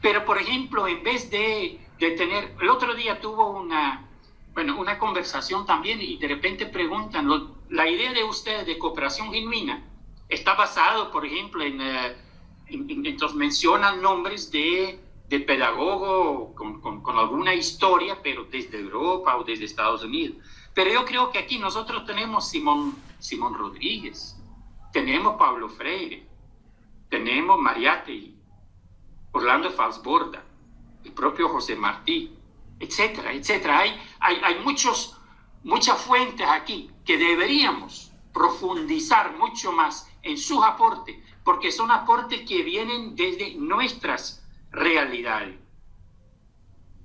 Pero, por ejemplo, en vez de tener... El otro día tuvo una conversación también y de repente preguntan, la idea de ustedes de cooperación genuina está basado, por ejemplo, entonces mencionan nombres de pedagogos con alguna historia, pero desde Europa o desde Estados Unidos. Pero yo creo que aquí nosotros tenemos Simón Rodríguez, tenemos Pablo Freire, tenemos Mariátegui, Orlando Falsborda, el propio José Martí, etcétera, etcétera. Hay muchas fuentes aquí que deberíamos profundizar mucho más en sus aportes, porque son aportes que vienen desde nuestras realidades.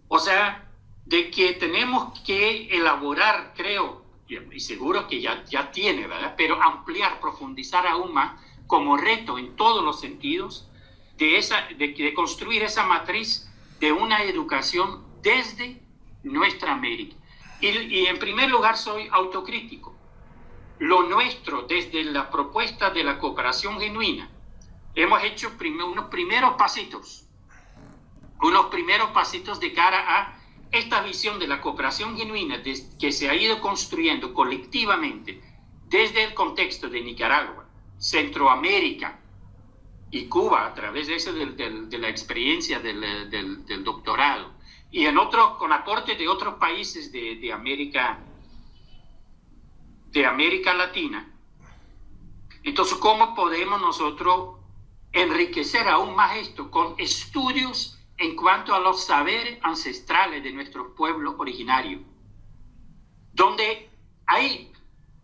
O sea, de que tenemos que elaborar, creo, y seguro que ya tiene, ¿verdad? Pero ampliar, profundizar aún más como reto en todos los sentidos de construir esa matriz de una educación desde nuestra América. Y en primer lugar soy autocrítico. Lo nuestro, desde la propuesta de la cooperación genuina, hemos hecho unos primeros pasitos de cara a esta visión de la cooperación genuina que se ha ido construyendo colectivamente desde el contexto de Nicaragua, Centroamérica y Cuba, a través de eso de la experiencia del doctorado, y con aportes de otros países de América Latina. Entonces, ¿cómo podemos nosotros enriquecer aún más esto con estudios en cuanto a los saberes ancestrales de nuestros pueblos originarios, donde hay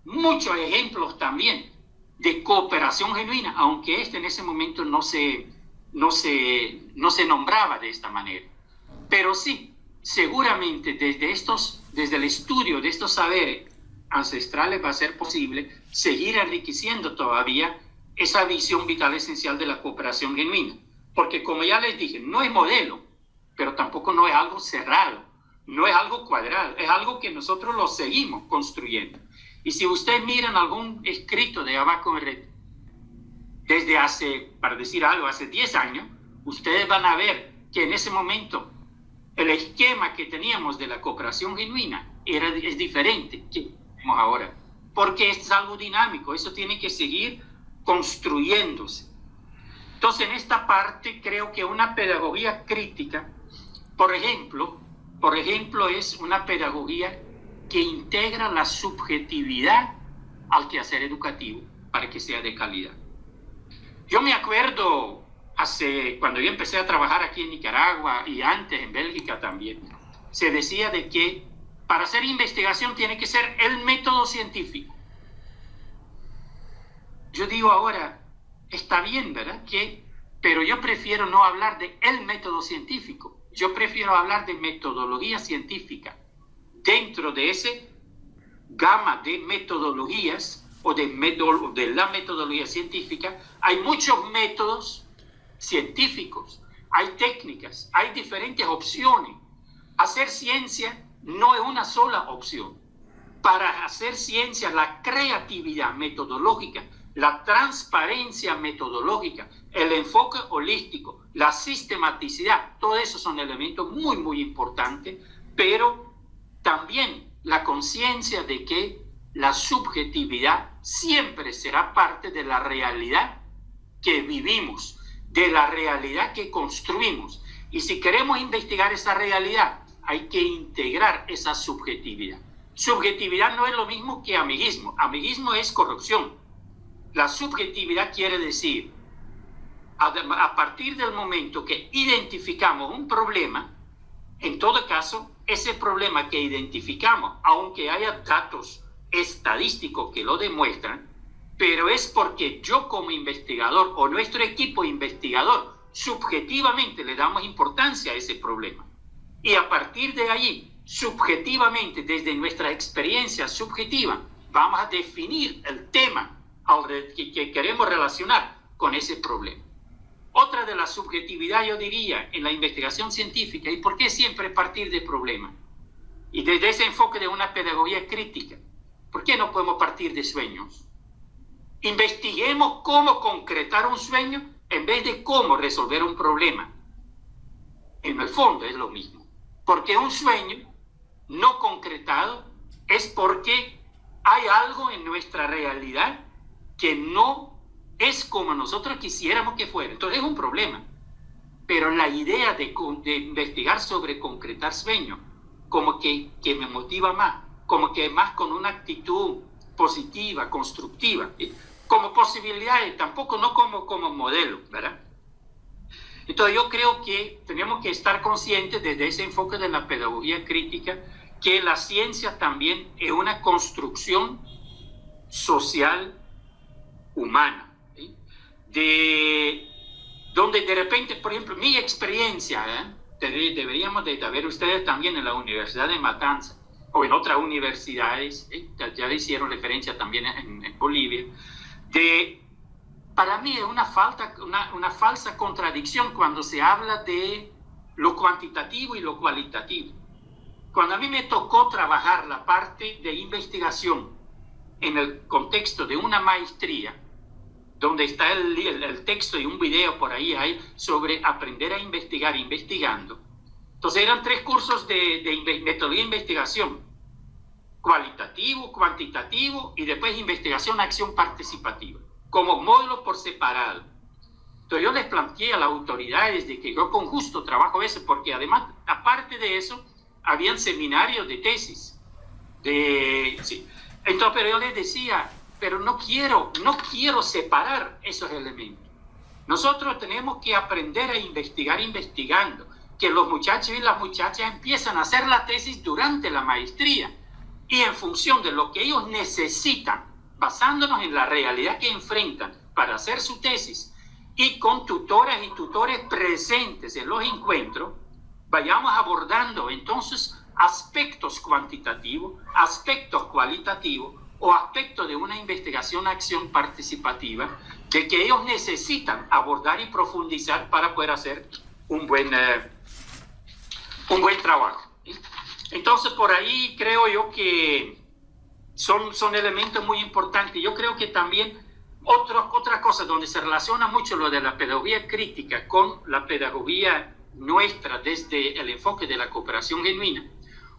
muchos ejemplos también de cooperación genuina, aunque en ese momento no se nombraba de esta manera? Pero sí, seguramente desde el estudio de estos saberes ancestrales va a ser posible seguir enriqueciendo todavía esa visión vital esencial de la cooperación genuina. Porque, como ya les dije, no es modelo, pero tampoco no es algo cerrado, no es algo cuadrado, es algo que nosotros lo seguimos construyendo. Y si ustedes miran algún escrito de Abaco Enrique, desde hace 10 años, ustedes van a ver que en ese momento el esquema que teníamos de la cooperación genuina es diferente que tenemos ahora, porque es algo dinámico, eso tiene que seguir construyéndose. Entonces, en esta parte creo que una pedagogía crítica, por ejemplo, es una pedagogía que integra la subjetividad al quehacer educativo para que sea de calidad. Yo me acuerdo cuando yo empecé a trabajar aquí en Nicaragua y antes en Bélgica también, se decía de que para hacer investigación tiene que ser el método científico. Yo digo ahora, está bien, ¿verdad? Pero yo prefiero no hablar de el método científico. Yo prefiero hablar de metodología científica. Dentro de ese gama de metodologías o de la metodología científica, hay muchos métodos científicos, hay técnicas, hay diferentes opciones. Hacer ciencia no es una sola opción. Para hacer ciencia, la creatividad metodológica, la transparencia metodológica, el enfoque holístico, la sistematicidad, todo eso son elementos muy, muy importantes, pero también la conciencia de que la subjetividad siempre será parte de la realidad que vivimos, de la realidad que construimos. Y si queremos investigar esa realidad, hay que integrar esa subjetividad. Subjetividad no es lo mismo que amiguismo. Amiguismo es corrupción. La subjetividad quiere decir, a partir del momento que identificamos un problema, en todo caso, ese problema que identificamos, aunque haya datos estadísticos que lo demuestran, pero es porque yo como investigador o nuestro equipo investigador subjetivamente le damos importancia a ese problema. Y a partir de allí, subjetivamente, desde nuestra experiencia subjetiva, vamos a definir el tema que queremos relacionar con ese problema. Otra de la subjetividad, yo diría, en la investigación científica, ¿y por qué siempre partir de problemas? Y desde ese enfoque de una pedagogía crítica, ¿por qué no podemos partir de sueños? Investiguemos cómo concretar un sueño en vez de cómo resolver un problema. En el fondo es lo mismo. Porque un sueño no concretado es porque hay algo en nuestra realidad que no es como nosotros quisiéramos que fuera. Entonces es un problema. Pero la idea de investigar sobre concretar sueños, como que me motiva más, como que más con una actitud positiva, constructiva, como posibilidades, tampoco no como modelo, ¿verdad? Entonces yo creo que tenemos que estar conscientes desde ese enfoque de la pedagogía crítica que la ciencia también es una construcción social humana, ¿sí? Donde de repente, por ejemplo, mi experiencia, deberíamos de ver ustedes también en la Universidad de Matanzas o en otras universidades, ya hicieron referencia también en Bolivia, para mí es una falsa contradicción cuando se habla de lo cuantitativo y lo cualitativo. Cuando a mí me tocó trabajar la parte de investigación en el contexto de una maestría, donde está el texto y un video por ahí hay sobre aprender a investigar investigando. Entonces eran 3 cursos de metodología de investigación: cualitativo, cuantitativo y después investigación, acción participativa, como módulos por separado. Entonces yo les planteé a las autoridades de que yo con gusto trabajo eso, porque además, aparte de eso, habían seminarios de tesis. Sí. Entonces, pero yo les decía, pero no quiero separar esos elementos. Nosotros tenemos que aprender a investigar investigando, que los muchachos y las muchachas empiezan a hacer la tesis durante la maestría y en función de lo que ellos necesitan, basándonos en la realidad que enfrentan para hacer su tesis y con tutoras y tutores presentes en los encuentros, vayamos abordando entonces aspectos cuantitativos, aspectos cualitativos o aspectos de una investigación-acción participativa de que ellos necesitan abordar y profundizar para poder hacer un buen trabajo. Entonces, por ahí creo yo que son elementos muy importantes. Yo creo que también otra cosa donde se relaciona mucho lo de la pedagogía crítica con la pedagogía nuestra desde el enfoque de la cooperación genuina.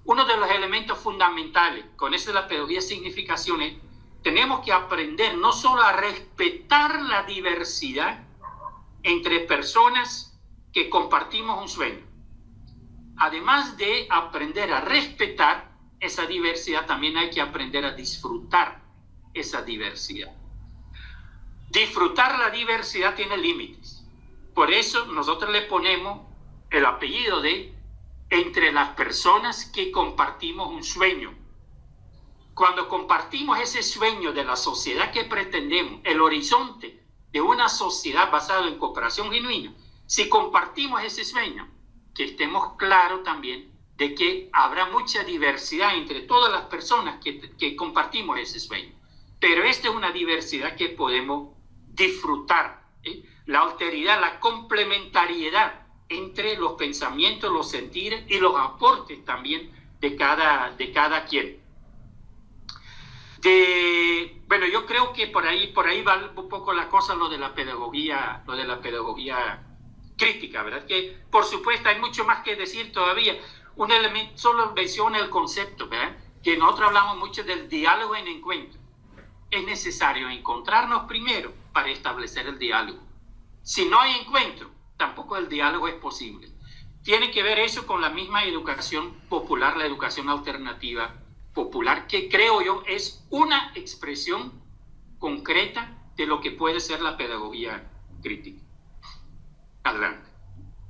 Uno de los elementos fundamentales con eso de la pedagogía de significación es tenemos que aprender no solo a respetar la diversidad entre personas que compartimos un sueño. Además de aprender a respetar esa diversidad, también hay que aprender a disfrutar esa diversidad. Disfrutar la diversidad tiene límites. Por eso nosotros le ponemos el apellido de entre las personas que compartimos un sueño. Cuando compartimos ese sueño de la sociedad que pretendemos, el horizonte de una sociedad basada en cooperación genuina, si compartimos ese sueño, que estemos claros también de que habrá mucha diversidad entre todas las personas que compartimos ese sueño. Pero esta es una diversidad que podemos disfrutar, ¿eh? La alteridad, la complementariedad entre los pensamientos, los sentires y los aportes también de cada quien. Bueno, yo creo que por ahí va un poco la cosa, lo de la pedagogía crítica, ¿verdad? Que por supuesto hay mucho más que decir todavía. Un elemento, solo menciona el concepto, ¿verdad? Que nosotros hablamos mucho del diálogo en encuentro. Es necesario encontrarnos primero para establecer el diálogo. Si no hay encuentro, tampoco el diálogo es posible. tiene que ver eso con la misma educación popular, la educación alternativa popular, que creo yo es una expresión concreta de lo que puede ser la pedagogía crítica. Adelante.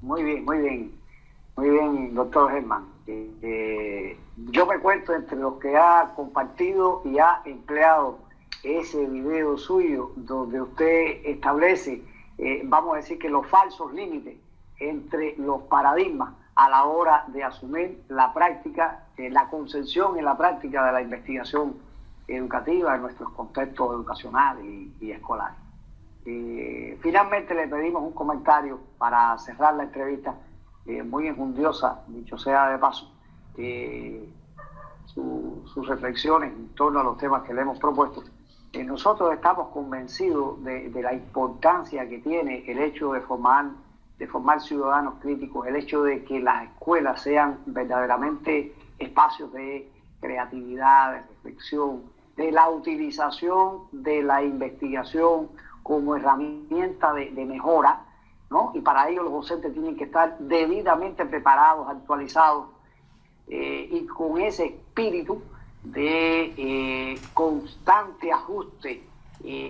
Muy bien, doctor Germán. Yo me cuento entre los que ha compartido y ha empleado ese video suyo donde usted establece, vamos a decir que los falsos límites entre los paradigmas a la hora de asumir la práctica, la concepción y la práctica de la investigación educativa en nuestros contextos educacionales y escolares. Finalmente le pedimos un comentario para cerrar la entrevista, muy enjundiosa, dicho sea de paso, sus reflexiones en torno a los temas que le hemos propuesto. Nosotros estamos convencidos de la importancia que tiene el hecho de formar ciudadanos críticos, el hecho de que las escuelas sean verdaderamente espacios de creatividad, de reflexión, de la utilización de la investigación como herramienta de mejora, ¿no? Y para ello los docentes tienen que estar debidamente preparados, actualizados, y con ese espíritu de constante ajuste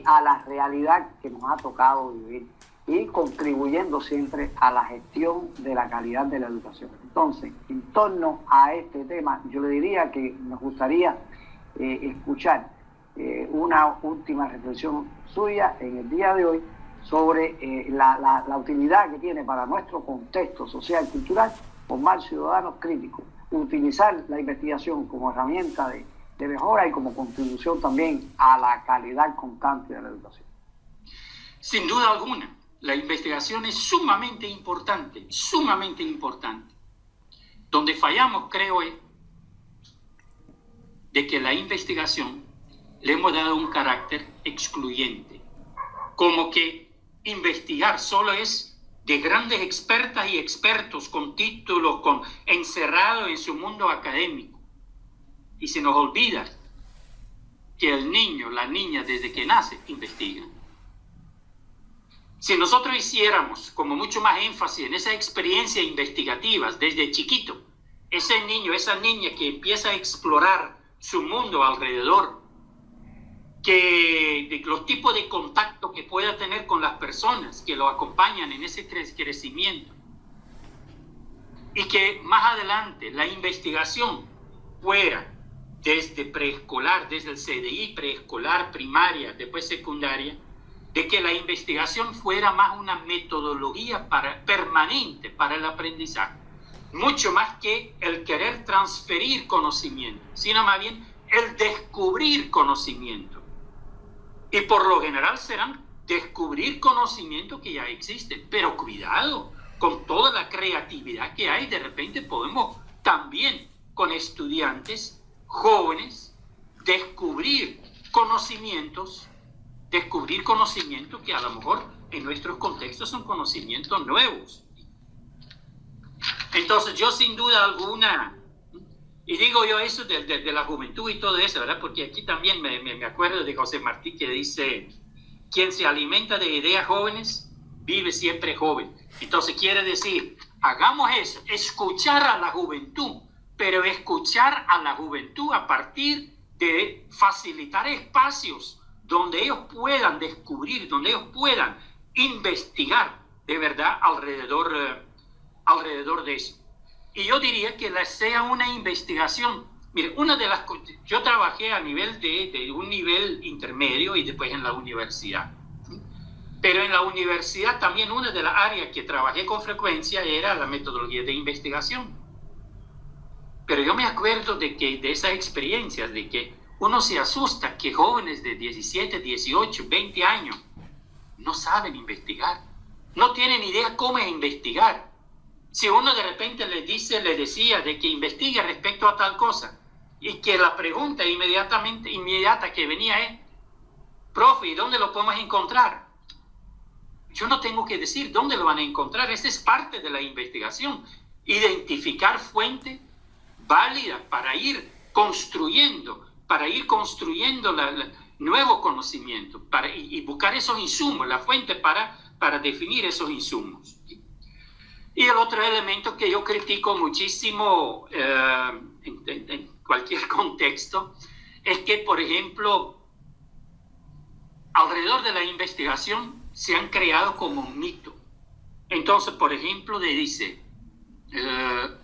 a la realidad que nos ha tocado vivir y contribuyendo siempre a la gestión de la calidad de la educación. Entonces, en torno a este tema, yo le diría que nos gustaría escuchar una última reflexión suya en el día de hoy sobre la utilidad que tiene para nuestro contexto social y cultural formar ciudadanos críticos, utilizar la investigación como herramienta de mejora y como contribución también a la calidad constante de la educación. Sin duda alguna, la investigación es sumamente importante, sumamente importante. Donde fallamos, creo, es de que la investigación le hemos dado un carácter excluyente, como que investigar solo es de grandes expertas y expertos con títulos, encerrados en su mundo académico. Y se nos olvida que el niño, la niña, desde que nace, investiga. Si nosotros hiciéramos como mucho más énfasis en esa experiencia investigativa desde chiquito, ese niño, esa niña que empieza a explorar su mundo alrededor, que de los tipos de contacto que pueda tener con las personas que lo acompañan en ese crecimiento, y que más adelante la investigación fuera desde preescolar, desde el CDI, preescolar, primaria, después secundaria, de que la investigación fuera más una metodología permanente para el aprendizaje, mucho más que el querer transferir conocimiento, sino más bien el descubrir conocimiento. Y por lo general serán descubrir conocimiento que ya existe, pero cuidado con toda la creatividad que hay. De repente podemos también con estudiantes jóvenes descubrir conocimientos que a lo mejor en nuestros contextos son conocimientos nuevos. Entonces yo sin duda alguna, y digo yo eso de la juventud y todo eso, ¿verdad? Porque aquí también me acuerdo de José Martí que dice, quien se alimenta de ideas jóvenes, vive siempre joven. Entonces quiere decir, hagamos eso, escuchar a la juventud, pero escuchar a la juventud a partir de facilitar espacios donde ellos puedan descubrir, donde ellos puedan investigar de verdad alrededor de eso. Y yo diría que sea una investigación. Mire, yo trabajé a nivel de un nivel intermedio y después en la universidad. Pero en la universidad también una de las áreas que trabajé con frecuencia era la metodología de investigación. Pero yo me acuerdo de esas experiencias, de que uno se asusta que jóvenes de 17, 18, 20 años no saben investigar, no tienen idea cómo investigar. Si uno de repente le decía de que investigue respecto a tal cosa, y que la pregunta inmediata que venía es, profe, ¿y dónde lo podemos encontrar? Yo no tengo que decir dónde lo van a encontrar, esa es parte de la investigación. Identificar fuente válida para ir construyendo nuevo conocimiento y buscar esos insumos, la fuente para definir esos insumos. Y el otro elemento que yo critico muchísimo en cualquier contexto es que, por ejemplo, alrededor de la investigación se han creado como un mito. Entonces, por ejemplo, dice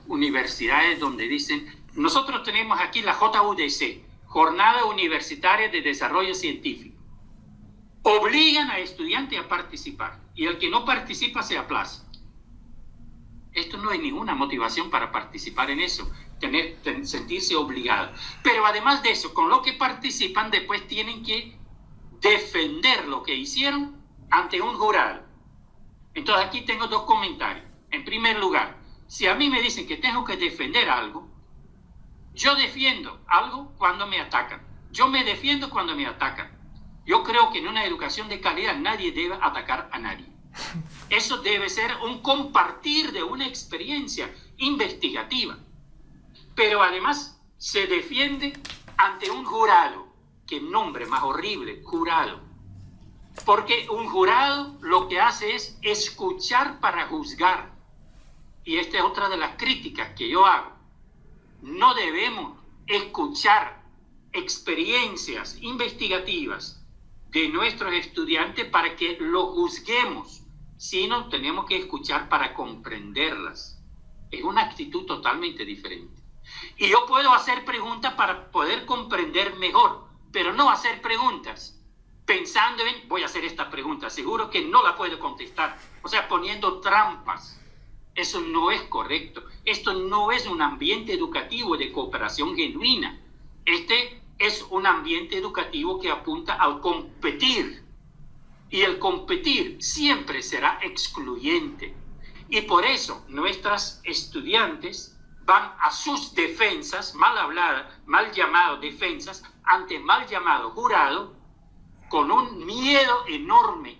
universidades donde dicen, nosotros tenemos aquí la JUDC, Jornada Universitaria de Desarrollo Científico. Obligan a estudiantes a participar y el que no participa se aplaza. Esto no hay ninguna motivación para participar en eso, sentirse obligado. Pero además de eso, con lo que participan, después tienen que defender lo que hicieron ante un jurado. Entonces aquí tengo dos comentarios. En primer lugar, si a mí me dicen que tengo que defender algo, yo defiendo algo cuando me atacan. Yo me defiendo cuando me atacan. Yo creo que en una educación de calidad nadie debe atacar a nadie. Eso debe ser un compartir de una experiencia investigativa. Pero además se defiende ante un jurado. Qué nombre más horrible, jurado. Porque un jurado lo que hace es escuchar para juzgar. Y esta es otra de las críticas que yo hago. No debemos escuchar experiencias investigativas de nuestros estudiantes para que lo juzguemos, sino tenemos que escuchar para comprenderlas. Es una actitud totalmente diferente. Y yo puedo hacer preguntas para poder comprender mejor, pero no hacer preguntas pensando en, voy a hacer esta pregunta, seguro que no la puedo contestar. O sea, poniendo trampas. Eso no es correcto. Esto no es un ambiente educativo de cooperación genuina. Este es un ambiente educativo que apunta al competir. Y el competir siempre será excluyente. Y por eso nuestras estudiantes van a sus defensas, mal llamadas defensas, ante mal llamado jurado, con un miedo enorme.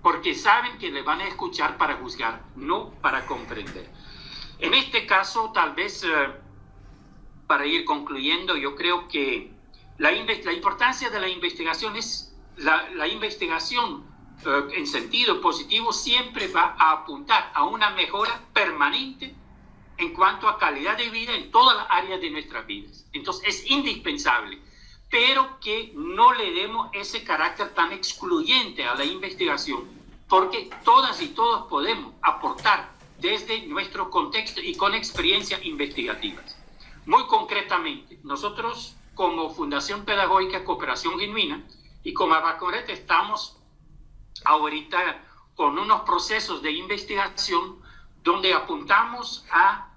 Porque saben que le van a escuchar para juzgar, no para comprender. En este caso, tal vez, para ir concluyendo, yo creo que la importancia de la investigación es, la investigación en sentido positivo siempre va a apuntar a una mejora permanente en cuanto a calidad de vida en todas las áreas de nuestras vidas. Entonces, es indispensable, pero que no le demos ese carácter tan excluyente a la investigación, porque todas y todos podemos aportar desde nuestro contexto y con experiencias investigativas. Muy concretamente, nosotros como Fundación Pedagógica Cooperación Genuina y como Abacoret estamos ahorita con unos procesos de investigación donde apuntamos a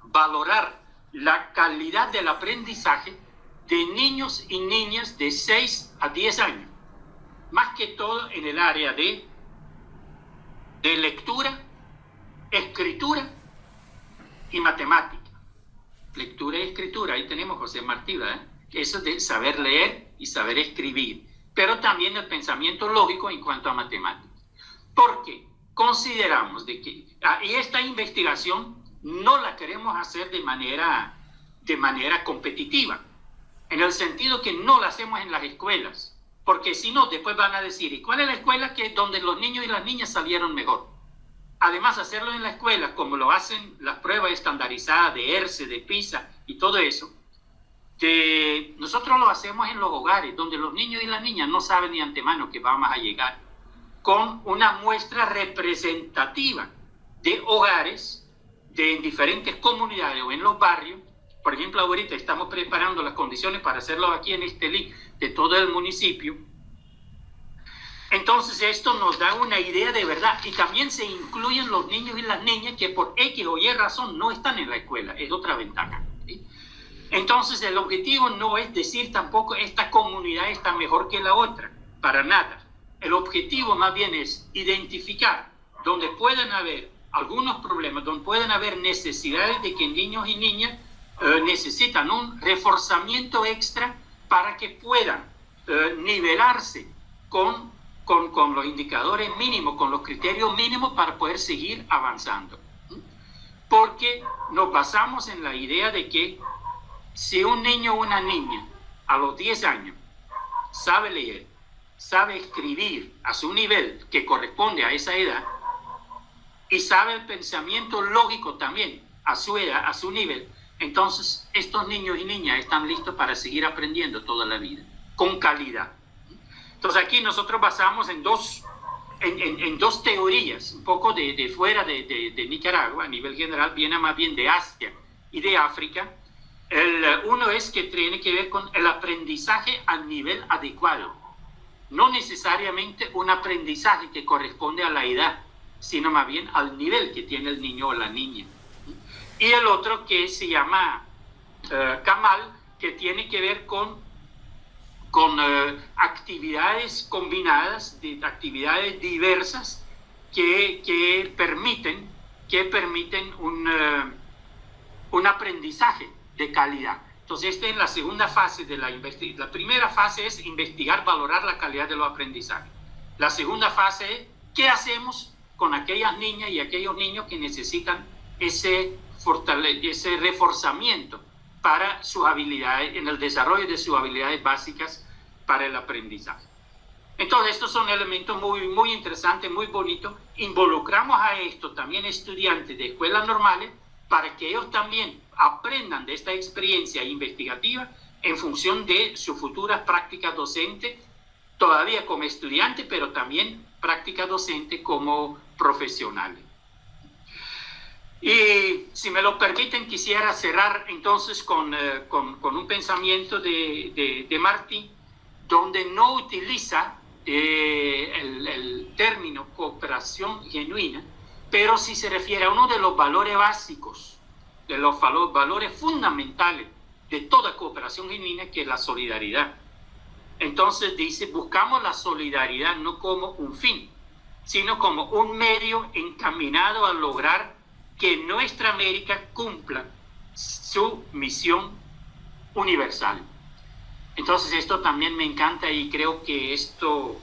valorar la calidad del aprendizaje de niños y niñas de 6 a 10 años, más que todo en el área de lectura, escritura y matemática. Lectura y escritura, ahí tenemos José Martí, ¿verdad? Eso de saber leer y saber escribir, pero también el pensamiento lógico en cuanto a matemáticas. Porque consideramos de que y esta investigación no la queremos hacer de manera competitiva, en el sentido que no la hacemos en las escuelas, porque si no, después van a decir, ¿y cuál es la escuela donde los niños y las niñas salieron mejor? Además, hacerlo en la escuela, como lo hacen las pruebas estandarizadas de ERCE, de PISA y todo eso, nosotros lo hacemos en los hogares, donde los niños y las niñas no saben de antemano que vamos a llegar, con una muestra representativa de hogares de diferentes comunidades o en los barrios. Por ejemplo, ahorita estamos preparando las condiciones para hacerlo aquí en Estelí, de todo el municipio. Entonces esto nos da una idea de verdad, y también se incluyen los niños y las niñas que por X o Y razón no están en la escuela, es otra ventaja, ¿sí? Entonces el objetivo no es decir tampoco esta comunidad está mejor que la otra, para nada. El objetivo más bien es identificar donde pueden haber algunos problemas, donde pueden haber necesidades de que niños y niñas necesitan un reforzamiento extra para que puedan nivelarse con los indicadores mínimos, con los criterios mínimos para poder seguir avanzando. Porque nos basamos en la idea de que si un niño o una niña a los 10 años sabe leer, sabe escribir a su nivel que corresponde a esa edad, y sabe el pensamiento lógico también a su edad, a su nivel, entonces estos niños y niñas están listos para seguir aprendiendo toda la vida, con calidad. Entonces aquí nosotros basamos en dos teorías, un poco de fuera de Nicaragua, a nivel general, viene más bien de Asia y de África. Uno es que tiene que ver con el aprendizaje a nivel adecuado, no necesariamente un aprendizaje que corresponde a la edad, sino más bien al nivel que tiene el niño o la niña. Y el otro que se llama Kamal, que tiene que ver con actividades combinadas, actividades diversas que permiten un aprendizaje de calidad. Entonces, esta es la segunda fase de la investigación. La primera fase es investigar, valorar la calidad de los aprendizajes. La segunda fase es qué hacemos con aquellas niñas y aquellos niños que necesitan ese reforzamiento para sus habilidades, en el desarrollo de sus habilidades básicas para el aprendizaje. Entonces, estos son elementos muy, muy interesantes, muy bonitos. Involucramos a esto también estudiantes de escuelas normales para que ellos también aprendan de esta experiencia investigativa en función de sus futuras prácticas docentes, todavía como estudiantes, pero también práctica docente como profesionales. Y si me lo permiten, quisiera cerrar entonces con un pensamiento de Martí, donde no utiliza el término cooperación genuina, pero sí se refiere a uno de los valores básicos, de los valores fundamentales de toda cooperación genuina, que es la solidaridad. Entonces dice, buscamos la solidaridad no como un fin, sino como un medio encaminado a lograr que nuestra América cumpla su misión universal. Entonces esto también me encanta y creo que esto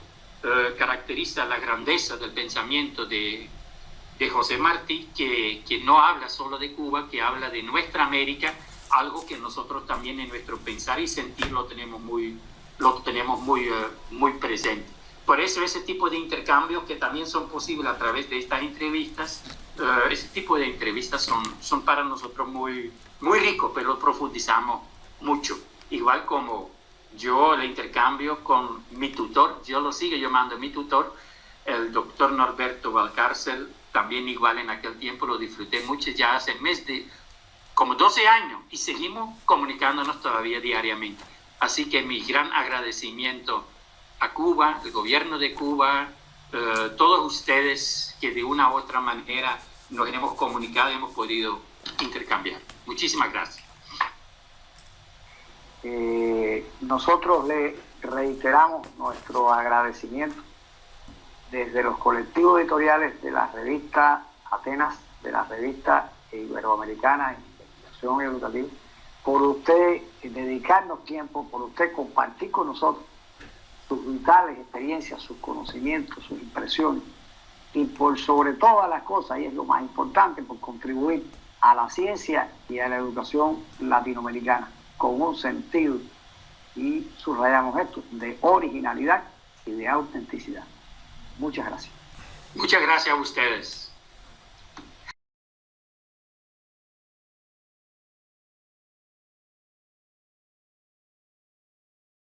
caracteriza la grandeza del pensamiento de José Martí, que no habla solo de Cuba, que habla de nuestra América, algo que nosotros también en nuestro pensar y sentir lo tenemos muy presente. Por eso ese tipo de intercambios que también son posibles a través de estas entrevistas, ese tipo de entrevistas son para nosotros muy, muy ricos, pero profundizamos mucho. Igual como yo el intercambio con mi tutor, yo lo sigo llamando mi tutor, el doctor Norberto Valcárcel, también igual en aquel tiempo lo disfruté mucho, ya hace como 12 años, y seguimos comunicándonos todavía diariamente. Así que mi gran agradecimiento a Cuba, el gobierno de Cuba, todos ustedes que de una u otra manera nos hemos comunicado y hemos podido intercambiar. Muchísimas gracias. Nosotros le reiteramos nuestro agradecimiento desde los colectivos editoriales de la revista Atenas, de la revista Iberoamericana en Investigación Educativa, por usted dedicarnos tiempo, por usted compartir con nosotros sus vitales experiencias, sus conocimientos, sus impresiones, y por sobre todas las cosas, y es lo más importante, por contribuir a la ciencia y a la educación latinoamericana con un sentido, y subrayamos esto, de originalidad y de autenticidad. Muchas gracias. Muchas gracias a ustedes.